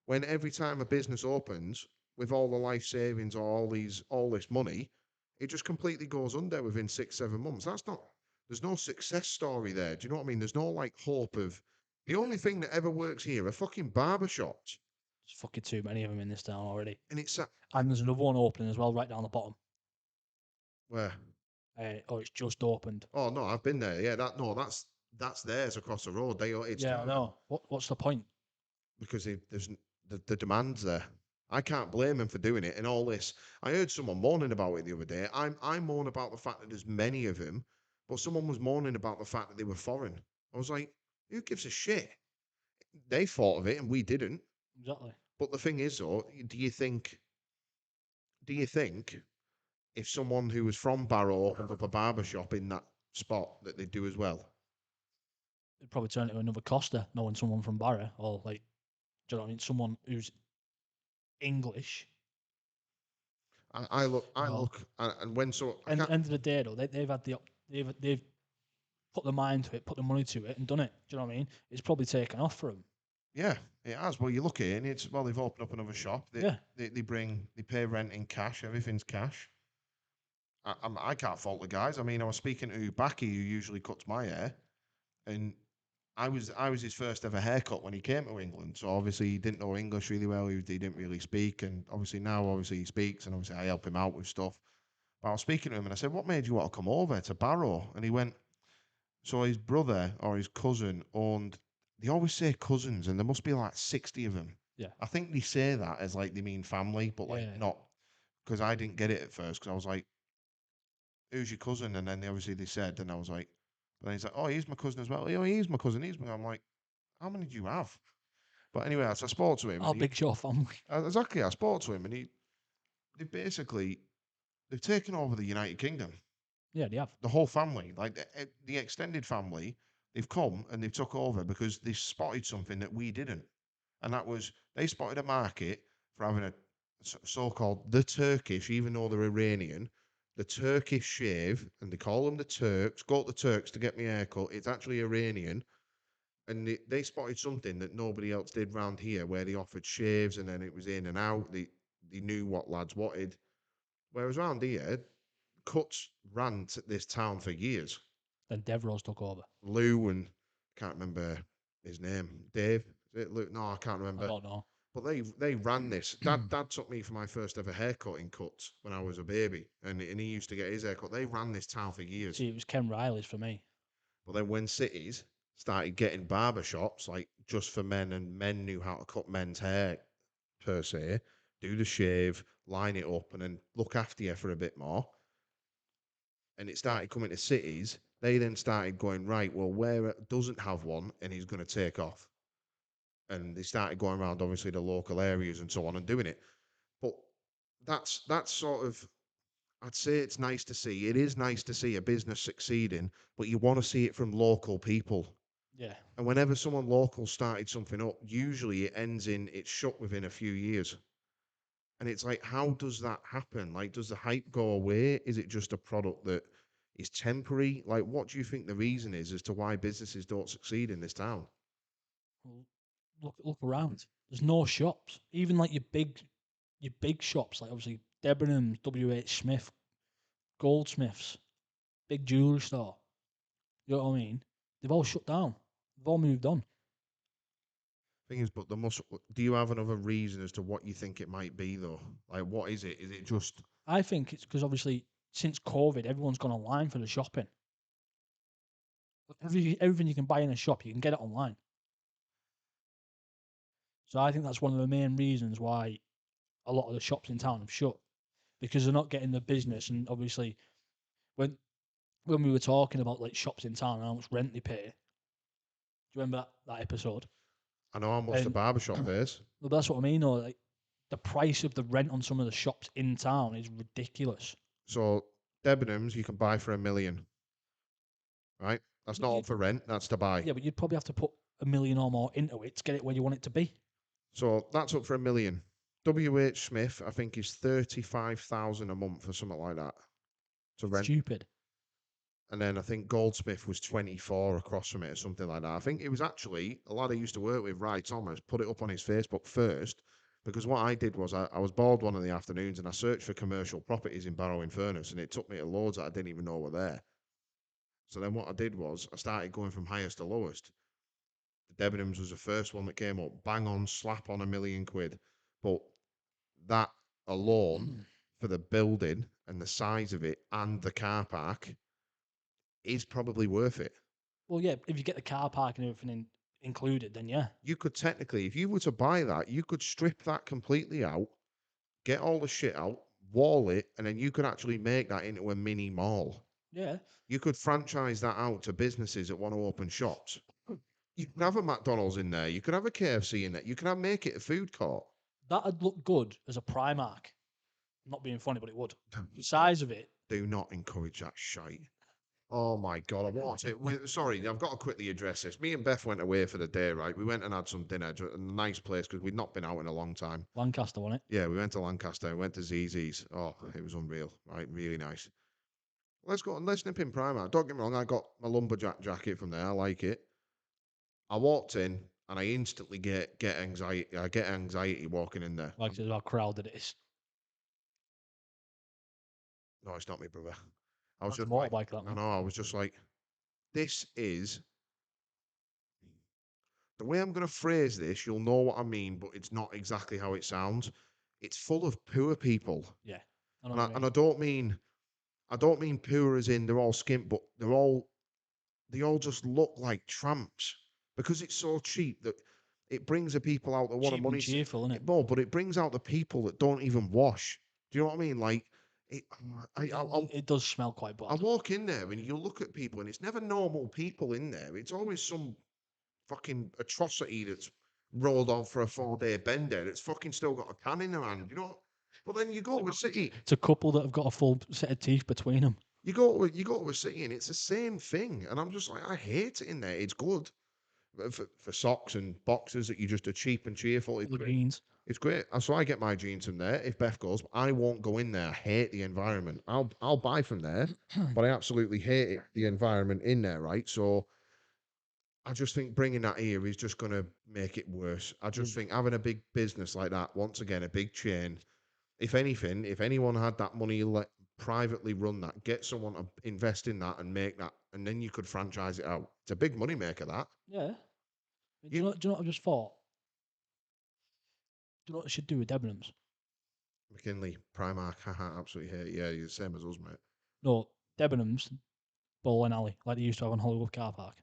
Speaker 1: when every time a business opens with all the life savings or all this money, it just completely goes under within 6 7 months. There's no success story there. Do you know what I mean? There's no like hope of the only thing that ever works here are fucking barber shops,
Speaker 2: There's fucking too many of them in this town already.
Speaker 1: and it's
Speaker 2: And there's another one opening as well, right down the bottom.
Speaker 1: where
Speaker 2: It's just opened.
Speaker 1: oh no, I've been there. Yeah, that's theirs across the road. It's
Speaker 2: Yeah, I know. What's the point?
Speaker 1: because the demand's there. I can't blame him for doing it. And all this, I heard someone moaning about it the other day. I moan about the fact that there's many of them, but someone was moaning about the fact that they were foreign. I was like, who gives a shit? They thought of it and we didn't.
Speaker 2: Exactly.
Speaker 1: But the thing is, though, do you think if someone who was from Barrow opened up a barber shop in that spot that they'd do as well?
Speaker 2: It'd probably turn into another Costa, knowing someone from Barra or like, do you know what I mean? Someone who's English.
Speaker 1: I
Speaker 2: No.
Speaker 1: look, and when so I
Speaker 2: And
Speaker 1: can't.
Speaker 2: end of the day, though, they've had they've put the mind to it, put the money to it, and done it. Do you know what I mean? It's probably taken off for them.
Speaker 1: Yeah, it has. Well, you look at it, and it's well, they've opened up another shop. They
Speaker 2: Yeah.
Speaker 1: they pay rent in cash. Everything's cash. I can't fault the guys. I mean, I was speaking to Backy, who usually cuts my hair, and I was his first ever haircut when he came to England. So obviously he didn't know English really well. He didn't really speak, and obviously now obviously he speaks, and obviously I help him out with stuff. But I was speaking to him, and I said, "What made you want to come over to Barrow?" And he went, "So his brother or his cousin owned." They always say cousins, and there must be like 60 of them.
Speaker 2: Yeah.
Speaker 1: I think they say that as like they mean family, but like
Speaker 2: Yeah.
Speaker 1: not, because I didn't get it at first because I was like, who's your cousin? And then they said, and I was like, but then he's like, oh, he's my cousin as well. Oh, he's my cousin. I'm like, how many do you have? But anyway, so I spoke to him.
Speaker 2: How
Speaker 1: And
Speaker 2: big's your family?
Speaker 1: exactly, I spoke to him, and they basically they've taken over the United Kingdom,
Speaker 2: Yeah, they have.
Speaker 1: the whole family, like the extended family. They've come and they've took over because they spotted something that we didn't, and that was they spotted a market for having a so-called the Turkish, even though they're Iranian, the Turkish shave, and they call them the Turks. Go to the Turks to get me a haircut. It's actually Iranian, and they spotted something that nobody else did round here, where they offered shaves and then it was in and out. They knew what lads wanted, whereas round here, cuts ran this town for years.
Speaker 2: Then Devros took over.
Speaker 1: Lou and can't remember his name. Dave. Is it Lou? No, I can't
Speaker 2: I
Speaker 1: remember.
Speaker 2: don't know.
Speaker 1: But they ran this. Dad took me for my first ever haircut in cuts when I was a baby, and he used to get his haircut. They ran this town for years.
Speaker 2: See, it was Ken Riley's for me.
Speaker 1: But then when cities started getting barber shops, like just for men, and men knew how to cut men's hair per se, do the shave, line it up, and then look after you for a bit more. And it started coming to cities. They then started going, right, well, where it doesn't have one and he's going to take off. And they started going around, obviously, the local areas and so on and doing it. But that's sort of, I'd say it's nice to see. It is nice to see a business succeeding, but you want to see it from local people.
Speaker 2: Yeah.
Speaker 1: And whenever someone local started something up, usually it ends in it's shut within a few years. And it's like, how does that happen? Like, does the hype go away? Is it just a product that is temporary? Like, what do you think the reason is as to why businesses don't succeed in this town?
Speaker 2: Well, look around. There's no shops. Even like your big shops, like obviously Debenhams, WH Smith, Goldsmiths, big jewelry store. You know what I mean? They've all shut down. They've all moved on.
Speaker 1: Thing is, but there must. Do you have another reason as to what you think it might be, though? Like, what is it? Is it just?
Speaker 2: I think it's because obviously since COVID, everyone's gone online for the shopping. Everything you can buy in a shop, you can get it online. So I think that's one of the main reasons why a lot of the shops in town have shut, because they're not getting the business. And obviously, when when we were talking about like shops in town and how much rent they pay, do you remember that episode?
Speaker 1: I know how much the
Speaker 2: And
Speaker 1: barbershop pays.
Speaker 2: well, that's what I mean. Or like the price of the rent on some of the shops in town is ridiculous.
Speaker 1: So Debenhams you can buy for 1 million, right? That's
Speaker 2: But
Speaker 1: not
Speaker 2: you,
Speaker 1: up for rent. That's to buy.
Speaker 2: yeah, but you'd probably have to put 1 million or more into it to get it where you want it to be.
Speaker 1: So that's up for 1 million. WH Smith, I think, is 35,000 a month or something like that to rent.
Speaker 2: Stupid.
Speaker 1: And then I think Goldsmith was 24 across from it or something like that. I think it was actually a lad I used to work with, Ry Thomas, put it up on his Facebook first because what I did was I was bored one of the afternoons and I searched for commercial properties in Barrow-in-Furness and it took me to loads that I didn't even know were there. So then what I did was I started going from highest to lowest. The Debenhams was the first one that came up, bang on, slap on 1 million quid. But that alone for the building and the size of it and the car park is probably worth it.
Speaker 2: Well, yeah, if you get the car park and everything included, then yeah.
Speaker 1: You could technically, if you were to buy that, you could strip that completely out
Speaker 3: get all the shit out, wall it, and then you could actually make that into a mini mall.
Speaker 2: Yeah.
Speaker 3: You could franchise that out to businesses that want to open shops. You can have a McDonald's in there. You could have a KFC in there. You can make it a food court.
Speaker 2: That'd look good as a Primark. Not being funny, but it would. The size of it.
Speaker 3: Do not encourage that shite. Oh my God, I want it. Sorry, I've got to quickly address this. Me and Beth went away for the day, right? We went and had some dinner at a nice place because we'd not been out in a long time.
Speaker 2: Lancaster, wasn't it?
Speaker 3: Yeah, we went to Lancaster, went to ZZ's. Oh, it was unreal, right? Really nice. Let's nip in Primark. Don't get me wrong, I got my lumberjack jacket from there. I like it. I walked in and I instantly get anxiety. I get anxiety walking in there.
Speaker 2: Like how crowded it is.
Speaker 3: No, it's not me, brother. I was
Speaker 2: That's a
Speaker 3: just like,
Speaker 2: motorbike, that
Speaker 3: I
Speaker 2: one.
Speaker 3: know, I was just like, this is the way I'm going to phrase this. You'll know what I mean, but it's not exactly how it sounds. It's full of poor people,
Speaker 2: Yeah. I know
Speaker 3: and
Speaker 2: what you
Speaker 3: I
Speaker 2: mean.
Speaker 3: don't mean poor as in they're all skimp, but they all just look like tramps because it's so cheap that it brings the people out that want
Speaker 2: Cheap
Speaker 3: money.
Speaker 2: and cheerful, isn't it?
Speaker 3: No, but it brings out the people that don't even wash. Do you know what I mean? Like,
Speaker 2: It does smell quite
Speaker 3: I
Speaker 2: bad.
Speaker 3: walk in there and you look at people and it's never normal people in there. It's always some fucking atrocity that's rolled on for a 4-day bender. That's fucking still got a can in their hand, you know? But then you go to a city,
Speaker 2: It's a couple that have got a full set of teeth between them.
Speaker 3: you go to a city and it's the same thing. And I'm just like, I hate it in there. It's good. For socks and boxes that you just are cheap and cheerful. It's
Speaker 2: The
Speaker 3: great.
Speaker 2: jeans.
Speaker 3: It's great. So I get my jeans from there. If Beth goes, I won't go in there. I hate the environment. I'll buy from there, but I absolutely hate it, the environment in there, right? So I just think bringing that here is just going to make it worse. I just think having a big business like that, once again, a big chain, if anything, if anyone had that money, privately run that, get someone to invest in that and make that, and then you could franchise it out. It's a big money maker, that.
Speaker 2: Yeah. Do you know what I just thought? Do you know what I should do with Debenhams?
Speaker 3: McKinley, Primark, haha, absolutely hate it. Yeah, you're the same as us, mate.
Speaker 2: No, Debenhams, bowling alley, like they used to have on Hollywood Car Park.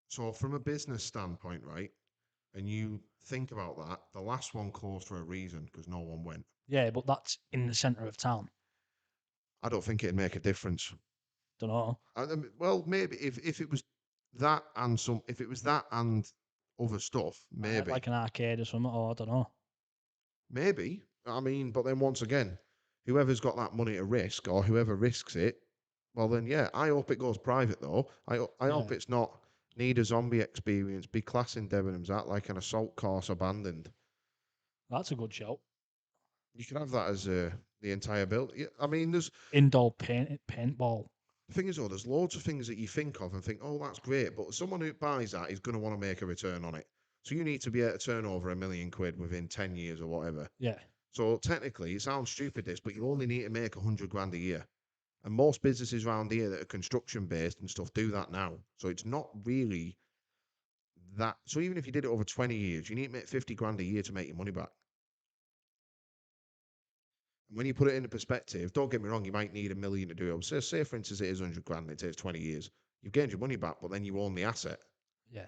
Speaker 3: So from a business standpoint, right, and you think about that, the last one closed for a reason because no one went.
Speaker 2: Yeah, but that's in the centre of town.
Speaker 3: I don't think it'd make a difference.
Speaker 2: Don't know.
Speaker 3: Well, maybe if it was that and if it was that and other stuff, maybe,
Speaker 2: Like an arcade or something, or I don't know.
Speaker 3: maybe. I mean, but then once again, whoever's got that money to risk or whoever risks it, well then, yeah. I hope it goes private though. I hope
Speaker 2: Yeah.
Speaker 3: it's not need a zombie experience. Be classing Debenhams that like an assault course abandoned.
Speaker 2: That's a good shout.
Speaker 3: You can have that as the entire build. Yeah, I mean, there's
Speaker 2: Indoor paintball.
Speaker 3: the thing is, though, there's loads of things that you think of and think, oh, that's great, but someone who buys that is going to want to make a return on it. So you need to be able to turn over £1 million within 10 years or whatever.
Speaker 2: Yeah.
Speaker 3: So technically, it sounds stupid, this, but you only need to make 100 grand a year. And most businesses around here that are construction based and stuff do that now. So it's not really that. So even if you did it over 20 years, you need to make 50 grand a year to make your money back. And when you put it into perspective, don't get me wrong, you might need $1 million to do it. Say for instance, it is 100 grand, it takes 20 years. You've gained your money back, but then you own the asset.
Speaker 2: Yeah.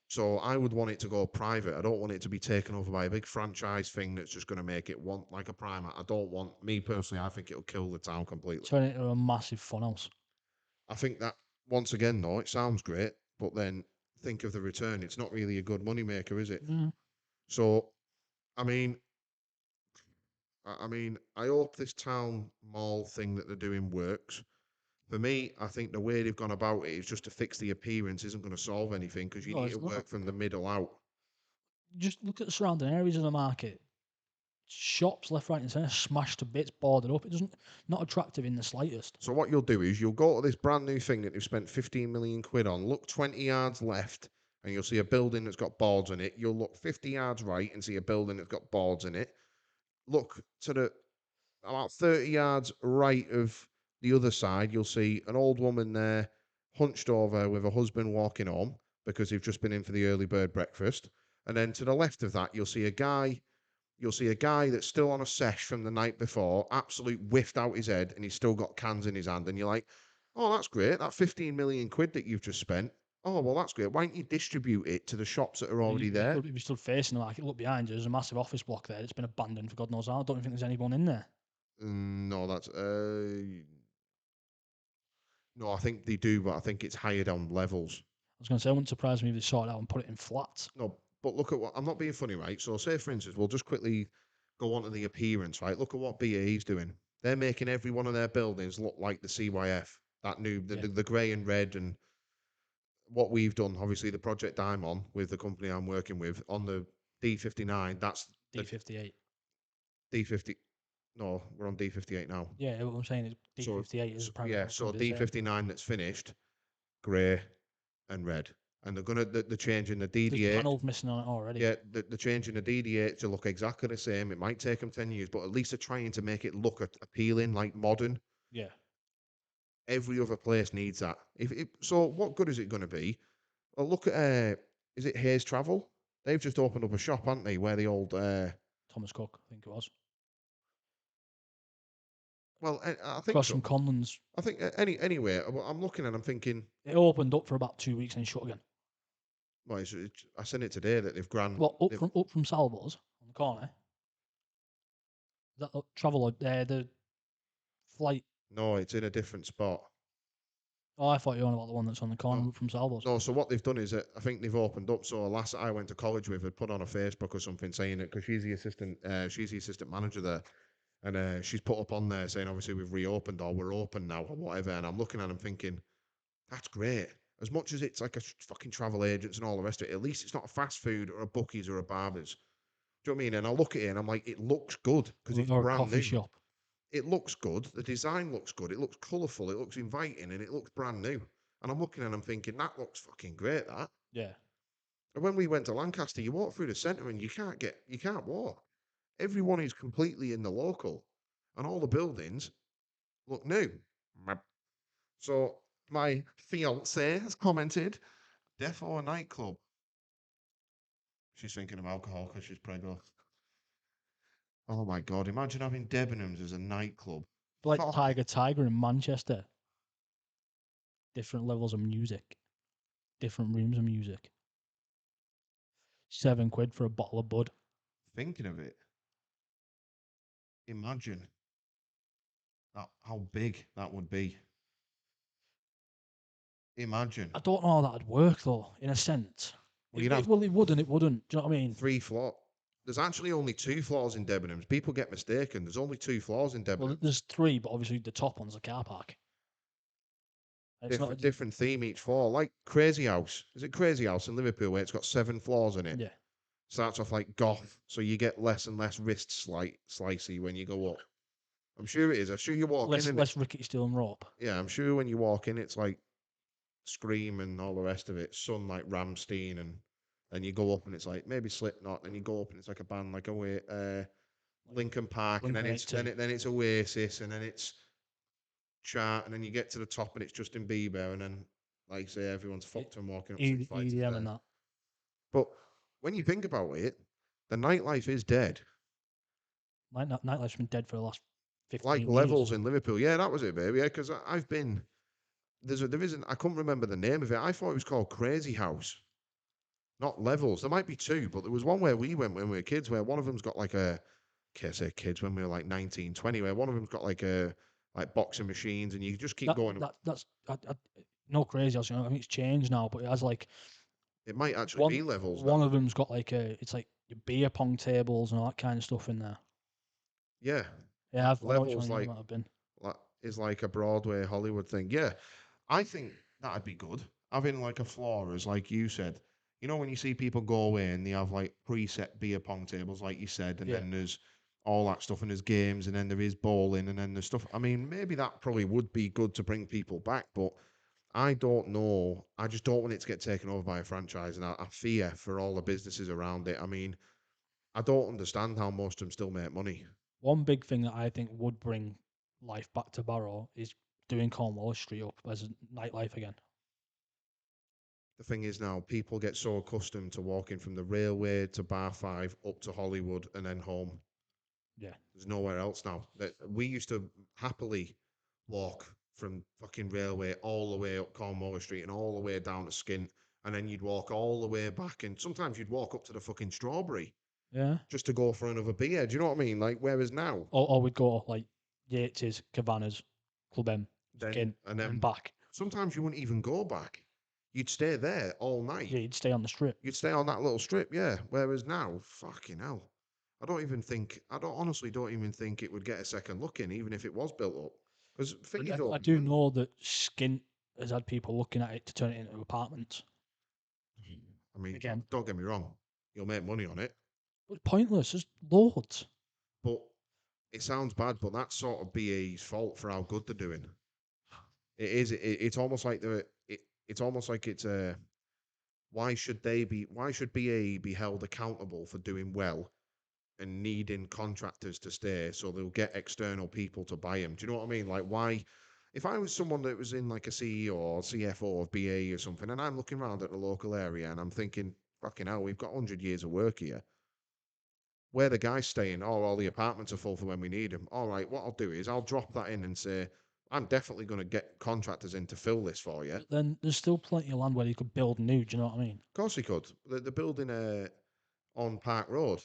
Speaker 3: So I would want it to go private. I don't want it to be taken over by a big franchise thing that's just going to make it want like a Primark. I don't want, me personally, I think it'll kill the town completely.
Speaker 2: Turn it into a massive funhouse.
Speaker 3: I think that, once again, though, it sounds great, but then think of the return. It's not really a good money maker, is it?
Speaker 2: Mm.
Speaker 3: So, I mean, I hope this town mall thing that they're doing works. For me, I think the way they've gone about it is just to fix the appearance isn't going to solve anything because you
Speaker 2: No,
Speaker 3: need
Speaker 2: it's
Speaker 3: to
Speaker 2: not.
Speaker 3: work from the middle out.
Speaker 2: Just look at the surrounding areas of the market. Shops left, right, and centre, smashed to bits, boarded up. It doesn't not attractive in the slightest.
Speaker 3: So what you'll do is you'll go to this brand new thing that they've spent 15 million quid on. Look 20 yards left, and you'll see a building that's got boards in it. You'll look 50 yards right and see a building that's got boards in it. Look to the about 30 yards right of the other side, you'll see an old woman there hunched over with her husband walking home because they've just been in for the early bird breakfast. And then to the left of that, you'll see a guy that's still on a sesh from the night before, absolute whiffed out his head, and he's still got cans in his hand. And you're like, oh, that's great. That 15 million quid that you've just spent. Oh, well, that's great. Why don't you distribute it to the shops that are
Speaker 2: You-
Speaker 3: already
Speaker 2: you
Speaker 3: there?
Speaker 2: stood- If you stood facing the market, look behind you, there's a massive office block there. It's been abandoned for God knows how. I don't even think there's anyone in there.
Speaker 3: No, that's no. I think they do, but I think it's higher down levels.
Speaker 2: I was going to say, it wouldn't surprise me if they sorted out and put it in flats.
Speaker 3: No, but look at what I'm not being funny, right? So, say for instance, we'll just quickly go on to the appearance, right? Look at what BAE's doing. They're making every one of their buildings look like the CYF, that new,
Speaker 2: Yeah.
Speaker 3: the grey and red, and what we've done. Obviously, the project I'm on with the company I'm working with on the D59. That's the
Speaker 2: D58.
Speaker 3: D50. No, we're on D58 now.
Speaker 2: Yeah, what I'm saying is
Speaker 3: So,
Speaker 2: D58 is a private
Speaker 3: yeah, so
Speaker 2: company, the same.
Speaker 3: D59 that's finished, grey and red, and they're changing the
Speaker 2: There's
Speaker 3: DD8.
Speaker 2: panels missing on it already.
Speaker 3: Yeah, they're changing the DD8 to look exactly the same. It might take them 10 years, but at least they're trying to make it look appealing, like modern.
Speaker 2: Yeah.
Speaker 3: Every other place needs that. So, what good is it going to be? Well, look at is it Hayes Travel? They've just opened up a shop, haven't they? Where the old
Speaker 2: Thomas Cook, I think it was.
Speaker 3: well, I think
Speaker 2: Across
Speaker 3: so.
Speaker 2: from Conlon's.
Speaker 3: I think anyway. I'm looking and I'm thinking,
Speaker 2: It opened up for about 2 weeks and then shut again.
Speaker 3: well, I sent it today that they've grand.
Speaker 2: Well, up from Salvo's on the corner. That travel the flight.
Speaker 3: No, it's in a different spot.
Speaker 2: Oh, I thought you were on about the one that's on the corner up from Salvo's.
Speaker 3: No, so what they've done is that I think they've opened up. So a lass that I went to college with had put on a Facebook or something saying it because she's the assistant manager there, and she's put up on there saying obviously we've reopened or we're open now or whatever. And I'm looking at them thinking, that's great. As much as it's like a fucking travel agents and all the rest of it, at least it's not a fast food or a Bucky's or a Barbers. Do you know what I mean? And I look at it and I'm like, it looks good because it's
Speaker 2: Or a
Speaker 3: brand
Speaker 2: coffee
Speaker 3: new.
Speaker 2: shop.
Speaker 3: It looks good. The design looks good. It looks colourful. It looks inviting, and it looks brand new. And I'm looking and I'm thinking that looks fucking great. That.
Speaker 2: Yeah.
Speaker 3: And when we went to Lancaster, you walk through the centre and you can't walk. Everyone is completely in the local, and all the buildings look new. So my fiance has commented, "Defo a nightclub." She's thinking of alcohol because she's pregnant. Oh my god! Imagine having Debenhams as a nightclub.
Speaker 2: Like
Speaker 3: Fuck.
Speaker 2: Tiger in Manchester. Different levels of music. Different rooms of music. £7 for a bottle of Bud.
Speaker 3: Thinking of it, imagine how big that would be. Imagine
Speaker 2: I don't know how that'd work though, in a sense.
Speaker 3: Well, you'd have
Speaker 2: Well, it would and it wouldn't. Do you know what I mean?
Speaker 3: 3 floors. There's actually only 2 floors in Debenhams. People get mistaken. There's only 2 floors in
Speaker 2: Well,
Speaker 3: Debenhams.
Speaker 2: there's 3, but obviously the top one's a car park. It's
Speaker 3: Different theme each floor. Like Crazy House. Is it Crazy House in Liverpool where it's got 7 floors in it?
Speaker 2: Yeah.
Speaker 3: Starts off like goth, so you get less and less wrist slicey when you go up. I'm sure it is. I'm sure you walk in and
Speaker 2: Less rickety steel and rope.
Speaker 3: yeah, I'm sure when you walk in, it's like Scream and all the rest of it. Sun like Ramstein, and then you go up and it's like maybe Slipknot. Then you go up and it's like a band like Linkin Park, and then
Speaker 2: Blink-182.
Speaker 3: it's then it's Oasis, and then it's Chart, and then you get to the top and it's Justin Bieber, and then like you say, everyone's fucked and walking up six flights of
Speaker 2: EDM
Speaker 3: stairs.
Speaker 2: and that.
Speaker 3: But when you think about it, the nightlife is dead.
Speaker 2: Nightlife's been dead for the last 15
Speaker 3: Like
Speaker 2: years.
Speaker 3: Levels in Liverpool. Yeah, that was it, baby. Yeah, because I've been there isn't. I couldn't remember the name of it. I thought it was called Crazy House, not Levels. There might be 2, but there was one where we went when we were kids, where one of them's got like a, can't say kids when we were like 19, 20, where one of them's got like boxing machines, and you just keep going.
Speaker 2: That's no crazy. I think it's changed now, but it has like
Speaker 3: It might actually be Levels.
Speaker 2: one of them's got like it's like your beer pong tables and all that kind of stuff in there.
Speaker 3: Yeah,
Speaker 2: Yeah, I know which
Speaker 3: Levels
Speaker 2: one you
Speaker 3: like
Speaker 2: might have been.
Speaker 3: is like a Broadway Hollywood thing. Yeah, I think that'd be good. Having like a floor, as like you said. You know when you see people go away and they have like preset beer pong tables, like you said, and
Speaker 2: Yeah.
Speaker 3: then there's all that stuff, and there's games, and then there is bowling, and then there's stuff. I mean, maybe that probably would be good to bring people back, but I don't know. I just don't want it to get taken over by a franchise, and I fear for all the businesses around it. I mean, I don't understand how most of them still make money.
Speaker 2: One big thing that I think would bring life back to Barrow is doing Cornwallis Street up as a nightlife again.
Speaker 3: The thing is now, people get so accustomed to walking from the railway to Bar 5 up to Hollywood and then home.
Speaker 2: Yeah.
Speaker 3: There's nowhere else now. That we used to happily walk from fucking railway all the way up Cornwall Street and all the way down to Skint, and then you'd walk all the way back, and sometimes you'd walk up to the fucking Strawberry
Speaker 2: Yeah.
Speaker 3: just to go for another beer. Do you know what I mean? Like, whereas now,
Speaker 2: Or we'd go like Yates's, Cabanas, Club M,
Speaker 3: then
Speaker 2: Skin,
Speaker 3: and then
Speaker 2: and back.
Speaker 3: sometimes you wouldn't even go back. You'd stay there all night.
Speaker 2: Yeah, you'd stay on the strip.
Speaker 3: You'd stay on that little strip, yeah. Whereas now, fucking hell, I honestly don't even think it would get a second look in, even if it was built up. Because
Speaker 2: I do know that Skint has had people looking at it to turn it into apartments.
Speaker 3: I mean,
Speaker 2: Again.
Speaker 3: don't get me wrong, you'll make money on it,
Speaker 2: But it's pointless. There's loads.
Speaker 3: but it sounds bad, but that's sort of BAE's fault for how good they're doing. It is. It's almost like it's almost like it's a. Why should BAE be held accountable for doing well and needing contractors to stay so they'll get external people to buy them? Do you know what I mean? Like, why? If I was someone that was in like a CEO or CFO of BAE or something, and I'm looking around at the local area and I'm thinking, fucking hell, we've got 100 years of work here. Where the guys staying? Oh, all the apartments are full for when we need them. All right, what I'll do is I'll drop that in and say, I'm definitely going to get contractors in to fill this for you.
Speaker 2: But then there's still plenty of land where you could build new. Do you know what I mean?
Speaker 3: Of course he could. They're building on Park Road.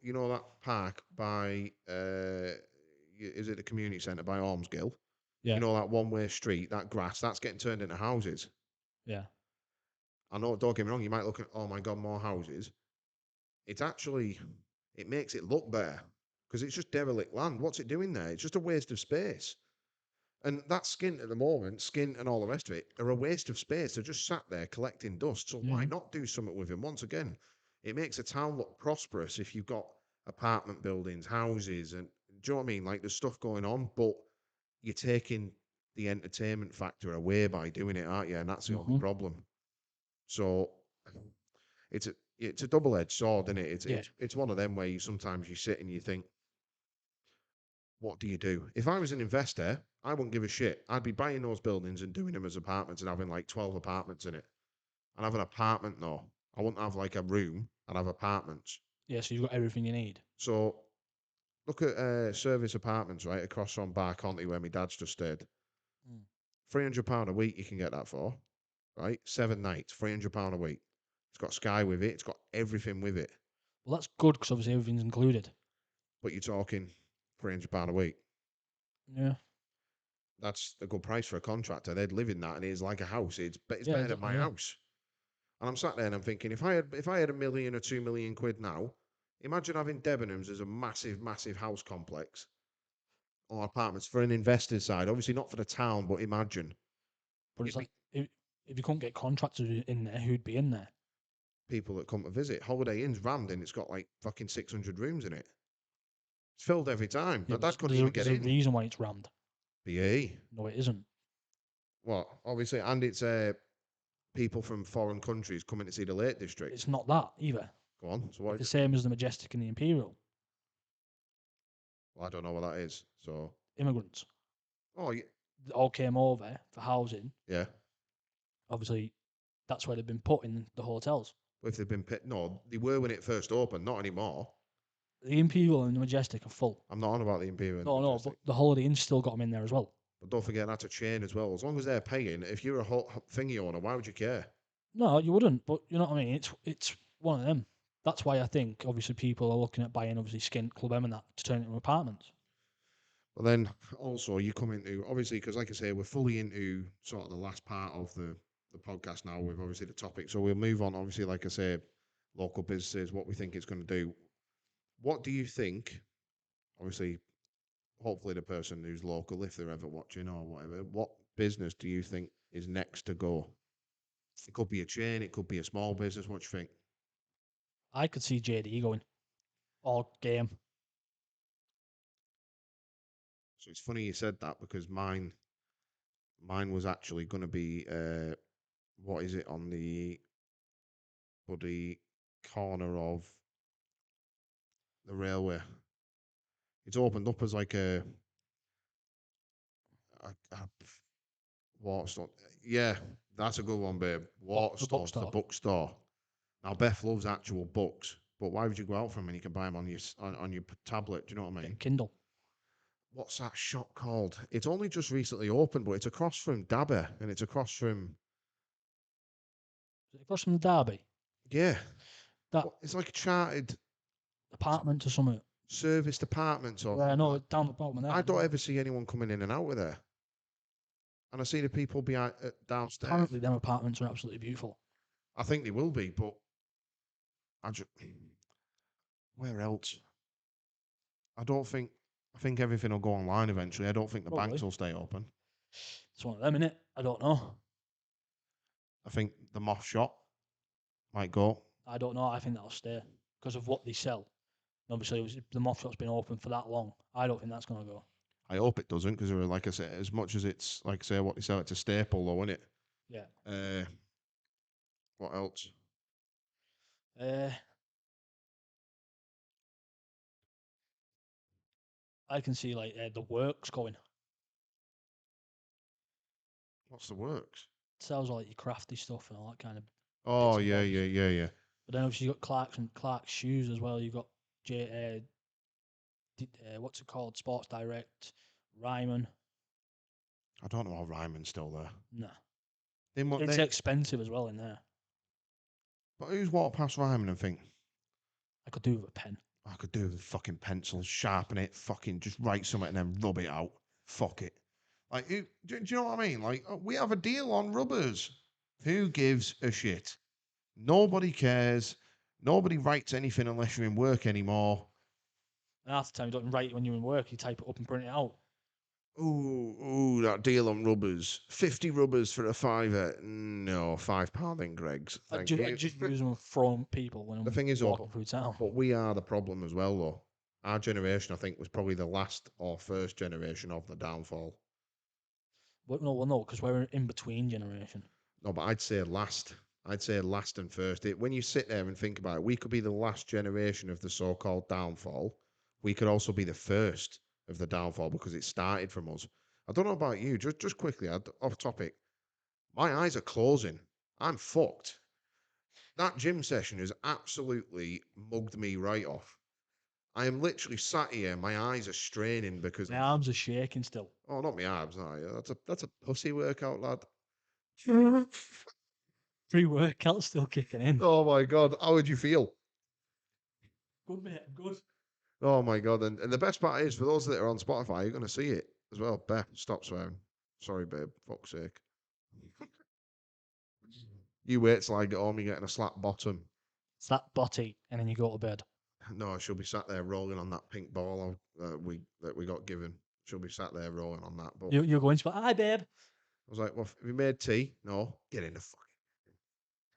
Speaker 3: You know that park by is it the community centre by Ormsgill?
Speaker 2: Yeah.
Speaker 3: You know that one-way street, that grass, that's getting turned into houses.
Speaker 2: Yeah.
Speaker 3: I know, don't get me wrong, you might look at, oh my God, more houses. It's actually, it makes it look better because it's just derelict land. What's it doing there? It's just a waste of space. And that Skint at the moment, Skint and all the rest of it, are a waste of space. They're just sat there collecting dust. So why not do something with them? Once again, it makes a town look prosperous if you've got apartment buildings, houses, and do you know what I mean? Like there's stuff going on, but you're taking the entertainment factor away by doing it, aren't you? And that's the only problem. So it's a double-edged sword, isn't it? It's one of them where you sometimes you sit and you think, what do you do? If I was an investor, I wouldn't give a shit. I'd be buying those buildings and doing them as apartments and having like 12 apartments in it. I'd have an apartment though. I wouldn't have like a room. I'd have apartments.
Speaker 2: Yeah, so you've got everything you need.
Speaker 3: So look at service apartments right across from Bar Conti where my dad's just stayed. £300 a week you can get that for, right? 7 nights, £300 a week. It's got Sky with it. It's got everything with it.
Speaker 2: Well, that's good because obviously everything's included.
Speaker 3: But you're talking £300 a week.
Speaker 2: Yeah.
Speaker 3: That's a good price for a contractor. They'd live in that, and it's like a house. It's better than my house. And I'm sat there and I'm thinking, if I had £1 million or £2 million now, imagine having Debenhams as a massive, massive house complex or apartments for an investor's side. Obviously not for the town, but imagine.
Speaker 2: But it's like if you couldn't get contractors in there, who'd be in there?
Speaker 3: People that come to visit. Holiday Inn's rammed in. It's got like fucking 600 rooms in it. It's filled every time.
Speaker 2: Yeah,
Speaker 3: But that couldn't even get in.
Speaker 2: There's a reason why it's rammed.
Speaker 3: BAE.
Speaker 2: No, it isn't.
Speaker 3: Well, obviously, and it's people from foreign countries coming to see the Lake District.
Speaker 2: It's not that either.
Speaker 3: Go on. So what?
Speaker 2: It's the same as the Majestic and the Imperial.
Speaker 3: Well, I don't know what that is. So
Speaker 2: Immigrants.
Speaker 3: Oh, yeah.
Speaker 2: They all came over for housing.
Speaker 3: Yeah.
Speaker 2: Obviously, that's where they've been put in the hotels.
Speaker 3: If they've been no, they were when it first opened, not anymore.
Speaker 2: The Imperial and the Majestic are full.
Speaker 3: I'm not on about the Imperial.
Speaker 2: No, but the Holiday Inn's still got them in there as well.
Speaker 3: But don't forget that's a chain as well. As long as they're paying, if you're a hot thingy owner, why would you care?
Speaker 2: No, you wouldn't. But you know what I mean. It's one of them. That's why I think obviously people are looking at buying obviously Skint, Club M, and that to turn it into apartments.
Speaker 3: But then also you come into obviously because like I say we're fully into sort of the last part of the podcast now with obviously the topic. So we'll move on. Obviously, like I say, local businesses, what we think it's going to do. What do you think? Obviously, hopefully the person who's local, if they're ever watching or whatever, what business do you think is next to go? It could be a chain, it could be a small business. What do you think?
Speaker 2: I could see JD going, or Game.
Speaker 3: So it's funny you said that because mine was actually going to be what is it on the bloody corner of the railway? It's opened up as like a Waterstone. Yeah, that's a good one, babe. Waterstone, the bookstore. Now Beth loves actual books, but why would you go out for them when you can buy them on your tablet? Do you know what I mean?
Speaker 2: Kindle.
Speaker 3: what's that shop called? It's only just recently opened, but it's across from Dabber, and it's across from
Speaker 2: Is it across from the Derby?
Speaker 3: yeah.
Speaker 2: That
Speaker 3: It's like a chartered
Speaker 2: apartment or something.
Speaker 3: serviced apartments or
Speaker 2: Yeah, I know, down the bottom of there.
Speaker 3: I don't ever see anyone coming in and out of there. And I see the people behind downstairs.
Speaker 2: Apparently, them apartments are absolutely beautiful.
Speaker 3: I think they will be, but I just where else? I don't think. I think everything will go online eventually. I don't think the banks
Speaker 2: Probably.
Speaker 3: will stay open.
Speaker 2: It's one of them, innit? I don't know.
Speaker 3: I think the moth shop might go.
Speaker 2: I don't know. I think that'll stay because of what they sell. Obviously, the moth shop's been open for that long. I don't think that's going to go.
Speaker 3: I hope it doesn't, because like I said, as much as it's like I say what they sell, it's a staple, though, isn't it?
Speaker 2: Yeah.
Speaker 3: What else?
Speaker 2: I can see like the works going.
Speaker 3: What's the works?
Speaker 2: Sells all like your crafty stuff and all that kind of.
Speaker 3: Oh
Speaker 2: and
Speaker 3: yeah,
Speaker 2: bobs.
Speaker 3: yeah.
Speaker 2: But then obviously you've got Clark's shoes as well. You've got what's it called? Sports Direct, Ryman.
Speaker 3: I don't know how Ryman's still there.
Speaker 2: Nah.
Speaker 3: Then what?
Speaker 2: It's expensive as well in there.
Speaker 3: But who's walked past Ryman and think
Speaker 2: I could do with a pen.
Speaker 3: I could do with a fucking pencil, sharpen it, fucking just write something and then rub it out. Fuck it. Like, do you know what I mean? Like, we have a deal on rubbers. Who gives a shit? Nobody cares. Nobody writes anything unless you're in work anymore.
Speaker 2: And half the time you don't even write it when you're in work. You type it up and print it out.
Speaker 3: Ooh, that deal on rubbers. 50 rubbers for a £5. No, £5 in Greg's.
Speaker 2: I
Speaker 3: Thank you.
Speaker 2: just use them from people when
Speaker 3: The
Speaker 2: I'm
Speaker 3: thing is,
Speaker 2: walking through town.
Speaker 3: but we are the problem as well, though. Our generation, I think, was probably the last or first generation of the downfall.
Speaker 2: Well, no, because we're in between generation.
Speaker 3: No, but I'd say last. I'd say last and first. When you sit there and think about it, we could be the last generation of the so-called downfall. We could also be the first of the downfall because it started from us. I don't know about you. Just quickly, off topic. My eyes are closing. I'm fucked. That gym session has absolutely mugged me right off. I am literally sat here. My eyes are straining because.
Speaker 2: My arms are shaking still.
Speaker 3: Oh, not my abs. No, yeah, that's a pussy workout, lad.
Speaker 2: Pre-workout still kicking in.
Speaker 3: Oh my god, how would you feel?
Speaker 2: Good, mate. Good.
Speaker 3: Oh my god, and the best part is for those that are on Spotify, you're gonna see it as well. Beth, stop swearing. Sorry, babe. Fuck's sake. You wait till I get home. You're getting a slap bottom.
Speaker 2: It's that body, and then you go to bed.
Speaker 3: No, she'll be sat there rolling on that pink ball that we got given. She'll be sat there rolling on that. But
Speaker 2: You're going to be like, hi, babe.
Speaker 3: I was like, well, have you made tea? No, get in the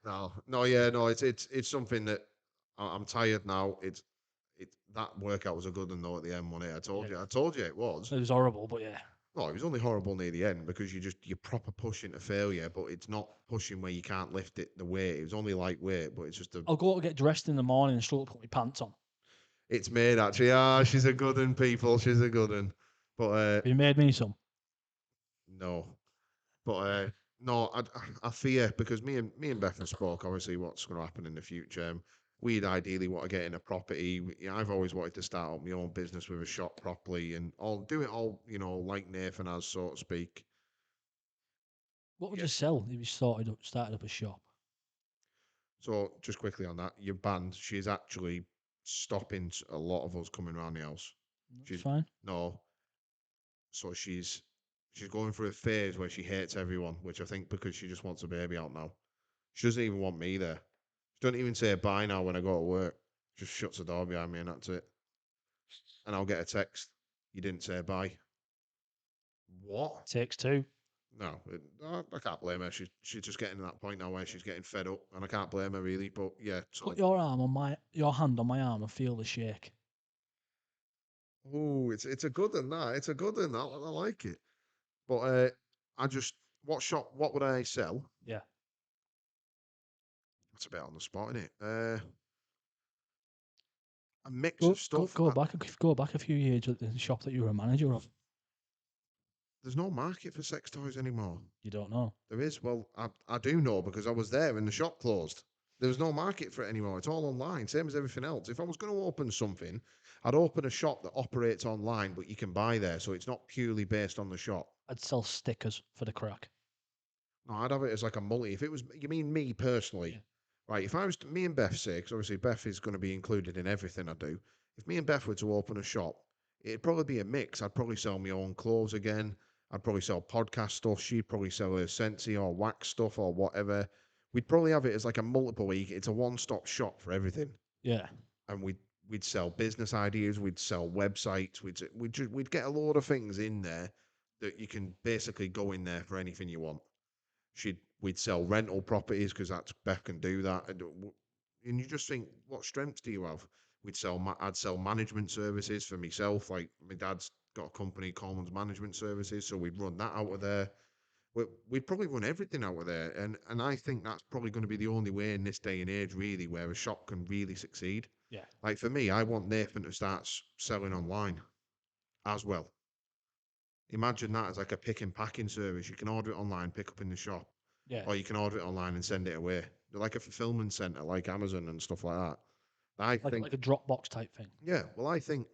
Speaker 3: fucking. No, yeah, no. It's something that I'm tired now. That workout was a good one though at the end, wasn't it? I told you it was.
Speaker 2: It was horrible, but yeah.
Speaker 3: No, it was only horrible near the end because you're proper pushing to failure, but it's not pushing where you can't lift it the weight. It was only lightweight, but it's just
Speaker 2: I'll go to get dressed in the morning and still put my pants on.
Speaker 3: It's made actually. Ah, she's a good one, people. She's a good one. But
Speaker 2: Have you made me some?
Speaker 3: no, but no, I fear because me and Beth have spoke obviously what's going to happen in the future. We'd ideally want to get in a property. I've always wanted to start up my own business with a shop properly and do it all, like Nathan has, so to speak.
Speaker 2: What would you sell if you started up a shop?
Speaker 3: So just quickly on that, your band, she's actually stopping a lot of us coming around the house.
Speaker 2: That's fine.
Speaker 3: No. So she's going through a phase where she hates everyone, which I think because she just wants a baby out now. She doesn't even want me there. She doesn't even say bye now when I go to work. Just shuts the door behind me and that's it. And I'll get a text. You didn't say bye. What?
Speaker 2: Takes two.
Speaker 3: No, I can't blame her. She's just getting to that point now where she's getting fed up, and I can't blame her really. But yeah,
Speaker 2: Put your hand on my arm and feel the shake.
Speaker 3: oh, it's a good one that. It's a good one that. I like it. But what would I sell?
Speaker 2: Yeah.
Speaker 3: That's a bit on the spot, isn't it? A mix of stuff.
Speaker 2: Go back a few years at the shop that you were a manager of.
Speaker 3: There's no market for sex toys anymore.
Speaker 2: You don't know.
Speaker 3: There is. Well, I do know because I was there and the shop closed. There's no market for it anymore. It's all online, same as everything else. If I was going to open something, I'd open a shop that operates online, but you can buy there, so it's not purely based on the shop.
Speaker 2: I'd sell stickers for the crack.
Speaker 3: No, I'd have it as like a multi. If it was, you mean me personally,
Speaker 2: Yeah.
Speaker 3: right? If I was me and Beth say, because obviously Beth is going to be included in everything I do. If me and Beth were to open a shop, it'd probably be a mix. I'd probably sell my own clothes again. I'd probably sell podcast stuff. She'd probably sell her Scentsy or wax stuff or whatever. We'd probably have it as like a multiple week. It's a one-stop shop for everything,
Speaker 2: Yeah.
Speaker 3: and we'd sell business ideas. We'd sell websites. We'd get a load of things in there that you can basically go in there for anything you want. We'd sell rental properties because that's Beth can do that, and you just think, what strengths do you have? I'd sell management services for myself. Like my dad's got a company, Coleman's Management Services, so we'd run that out of there. We'd probably run everything out of there, and I think that's probably going to be the only way in this day and age, really, where a shop can really succeed.
Speaker 2: Yeah.
Speaker 3: Like for me, I want Nathan to start selling online as well. Imagine that as like a pick and packing service. You can order it online, pick up in the shop,
Speaker 2: Yeah.
Speaker 3: or you can order it online and send it away. They're like a fulfillment center, like Amazon and stuff like that. I think,
Speaker 2: Like a Dropbox type thing.
Speaker 3: yeah, well, I think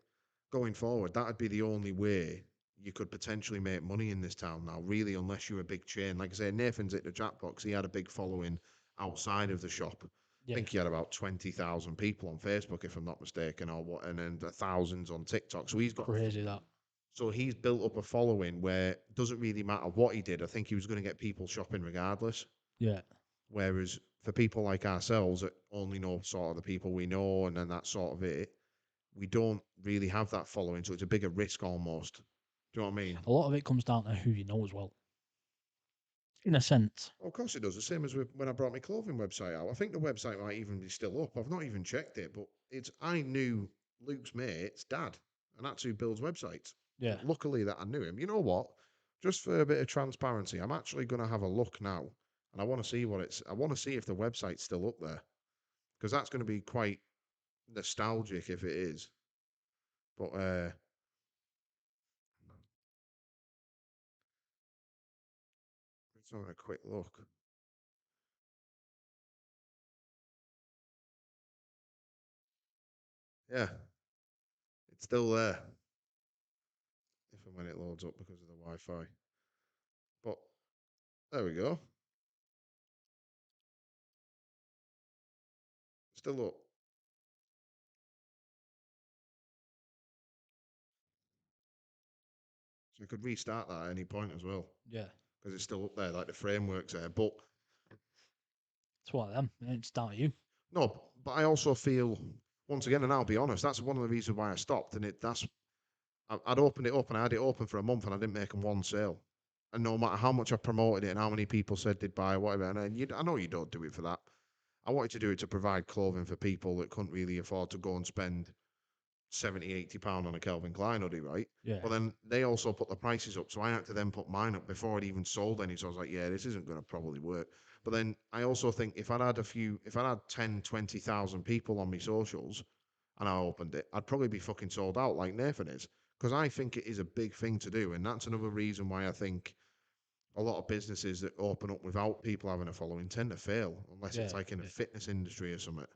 Speaker 3: going forward, that would be the only way you could potentially make money in this town now, really, unless you're a big chain. Like I say, Nathan's at the Jackbox, he had a big following outside of the shop. I
Speaker 2: Yeah.
Speaker 3: think he had about 20,000 people on Facebook, if I'm not mistaken, or what, and then thousands on TikTok.
Speaker 2: Crazy that.
Speaker 3: So he's built up a following where it doesn't really matter what he did. I think he was going to get people shopping regardless.
Speaker 2: Yeah.
Speaker 3: Whereas for people like ourselves that only know sort of the people we know and then that sort of it, we don't really have that following. So it's a bigger risk almost. Do you know what I mean?
Speaker 2: A lot of it comes down to who you know as well. In a sense.
Speaker 3: Well, of course it does. The same as when I brought my clothing website out. I think the website might even be still up. I've not even checked it, but I knew Luke's mate's dad, and that's who builds websites.
Speaker 2: Yeah.
Speaker 3: Luckily that I knew him. You know what? Just for a bit of transparency, I'm actually going to have a look now, and I want to see I want to see if the website's still up there, because that's going to be quite nostalgic if it is. But let's have a quick look. Yeah, it's still there. If and when it loads up because of the Wi-Fi. But there we go. Still up. So we could restart that at any point as well,
Speaker 2: Yeah.
Speaker 3: because it's still up there, like the framework's there. But
Speaker 2: It's one of them. It's down to you.
Speaker 3: no, but I also feel, once again, and I'll be honest, that's one of the reasons why I stopped. And I'd opened it up and I had it open for a month and I didn't make them one sale. And no matter how much I promoted it and how many people said they'd buy whatever, and I know you don't do it for that. I wanted to do it to provide clothing for people that couldn't really afford to go and spend 70, 80 pound on a Calvin Klein hoodie, right?
Speaker 2: Yeah.
Speaker 3: But then they also put the prices up, so I had to then put mine up before I'd even sold any. So I was like, yeah, this isn't going to probably work. But then I also think if I'd had 10, 20,000 people on my socials and I opened it, I'd probably be fucking sold out like Nathan is. Because I think it is a big thing to do. And that's another reason why I think a lot of businesses that open up without people having a following tend to fail, unless it's
Speaker 2: Yeah,
Speaker 3: like in a
Speaker 2: yeah.
Speaker 3: fitness industry or something.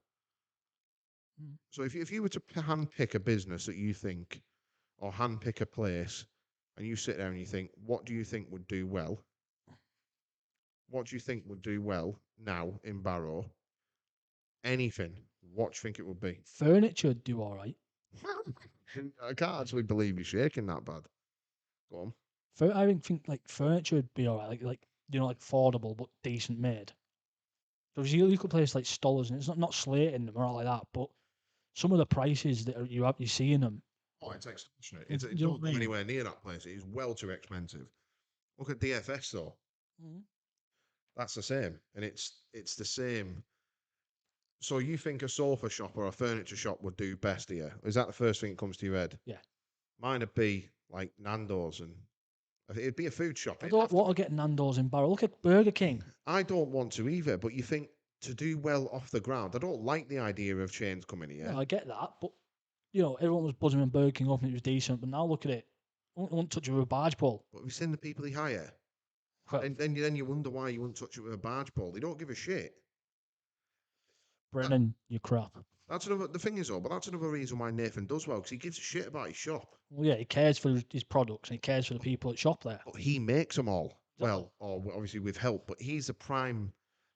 Speaker 2: Mm.
Speaker 3: So if you were to handpick a business that you think, or handpick a place, and you sit there and you think, what do you think would do well? What do you think would do well now in Barrow? Anything. What do you think it would be?
Speaker 2: Furniture would do all right.
Speaker 3: I can't actually believe you're shaking that bad. Go on.
Speaker 2: I even think like furniture would be all right. Like like affordable but decent made. Because you look at places like Stollers and it's not slating them or all like that, but some of the prices that you see in them.
Speaker 3: Oh, it's extortionate.
Speaker 2: You
Speaker 3: It
Speaker 2: know
Speaker 3: don't
Speaker 2: what I
Speaker 3: go
Speaker 2: mean?
Speaker 3: anywhere near that place. It is well too expensive. Look at DFS though.
Speaker 2: Mhm.
Speaker 3: That's the same. And it's the same. So you think a sofa shop or a furniture shop would do best here? Is that the first thing that comes to your head?
Speaker 2: Yeah.
Speaker 3: Mine would be like Nando's, and it'd be a food shop.
Speaker 2: I
Speaker 3: It'd
Speaker 2: don't
Speaker 3: have to
Speaker 2: want to get Nando's in Barrow. Look at Burger King.
Speaker 3: I don't want to either, but you think to do well off the ground, I don't like the idea of chains coming here.
Speaker 2: No, I get that, but everyone was buzzing when Burger King up and it was decent, but now look at it. I won't touch it with a barge pole.
Speaker 3: But we've seen the people he hire.
Speaker 2: Well,
Speaker 3: And then you wonder why you wouldn't touch it with a barge pole. They don't give a shit.
Speaker 2: Brennan, you crap.
Speaker 3: That's another. The thing is, though, but that's another reason why Nathan does well, because he gives a shit about his shop.
Speaker 2: Well, yeah, he cares for his products and he cares for the people that shop there.
Speaker 3: But he makes them all. Well, or obviously with help, but he's the prime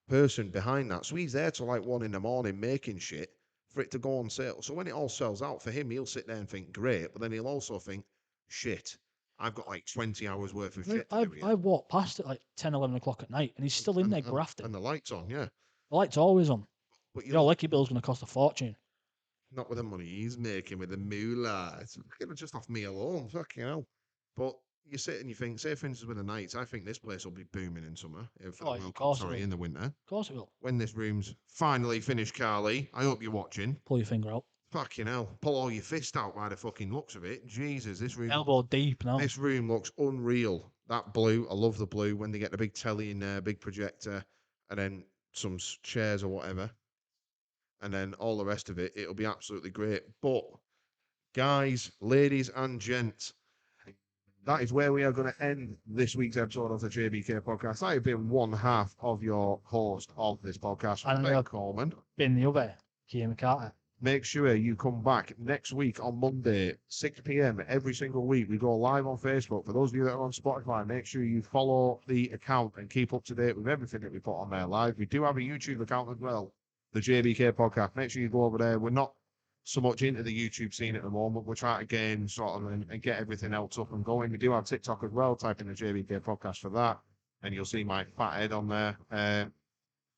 Speaker 3: person behind that. So he's there till like 1 a.m. making shit for it to go on sale. So when it all sells out for him, he'll sit there and think, great. But then he'll also think, shit, I've got like 20 hours worth of shit to do here.
Speaker 2: I walked past it like 10, 11 o'clock at night and he's still in there
Speaker 3: And
Speaker 2: grafting.
Speaker 3: the light's on, yeah.
Speaker 2: The light's always on.
Speaker 3: But
Speaker 2: Your licky bill's going to cost a fortune.
Speaker 3: not with the money he's making with the moolah. It's just off me alone. Fucking hell. But you sit and you think, say for instance with the Knights, I think this place will be booming in summer. For the
Speaker 2: Oh, of
Speaker 3: World Cup,
Speaker 2: course it
Speaker 3: sorry,
Speaker 2: will.
Speaker 3: in the winter.
Speaker 2: Of course it will.
Speaker 3: When this room's finally finished, Carly, I hope you're watching.
Speaker 2: Pull your finger out.
Speaker 3: Fucking hell. Pull all your fist out by the fucking looks of it. Jesus, this room.
Speaker 2: Elbow deep now.
Speaker 3: This room looks unreal. That blue, I love the blue. When they get the big telly in there, big projector, and then some chairs or whatever, and then all the rest of it, it'll be absolutely great. But guys, ladies, and gents, that is where we are going to end this week's episode of the JBK podcast. I have been one half of your host of this podcast,
Speaker 2: And
Speaker 3: Ben Coleman.
Speaker 2: Been the other, Keir Carter.
Speaker 3: Make sure you come back next week on Monday, 6 p.m. every single week. We go live on Facebook. For those of you that are on Spotify, make sure you follow the account and keep up to date with everything that we put on there live. We do have a YouTube account as well, the JBK podcast. Make sure you go over there. We're not so much into the YouTube scene at the moment. We're trying to gain sort of and get everything else up and going. We do have TikTok as well. Type in the JBK podcast for that, and you'll see my fat head on there.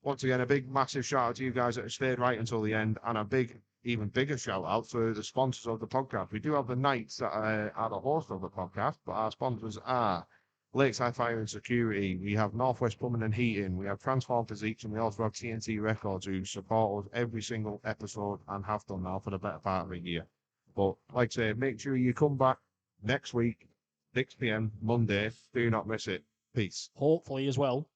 Speaker 3: Once again, a big, massive shout out to you guys that have stayed right until the end, and a big, even bigger shout out to the sponsors of the podcast. We do have the Knights that are the host of the podcast, but our sponsors are Lakeside Fire and Security. We have Northwest Plumbing and Heating. We have Transform Physiques, and we also have TNT Records, who support us every single episode and have done now for the better part of a year. But like I say, make sure you come back next week, 6 p.m. Monday. Do not miss it. Peace.
Speaker 2: Hopefully as well,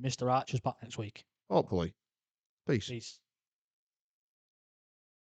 Speaker 2: Mr. Archer's back next week.
Speaker 3: Hopefully. Peace.
Speaker 2: Peace.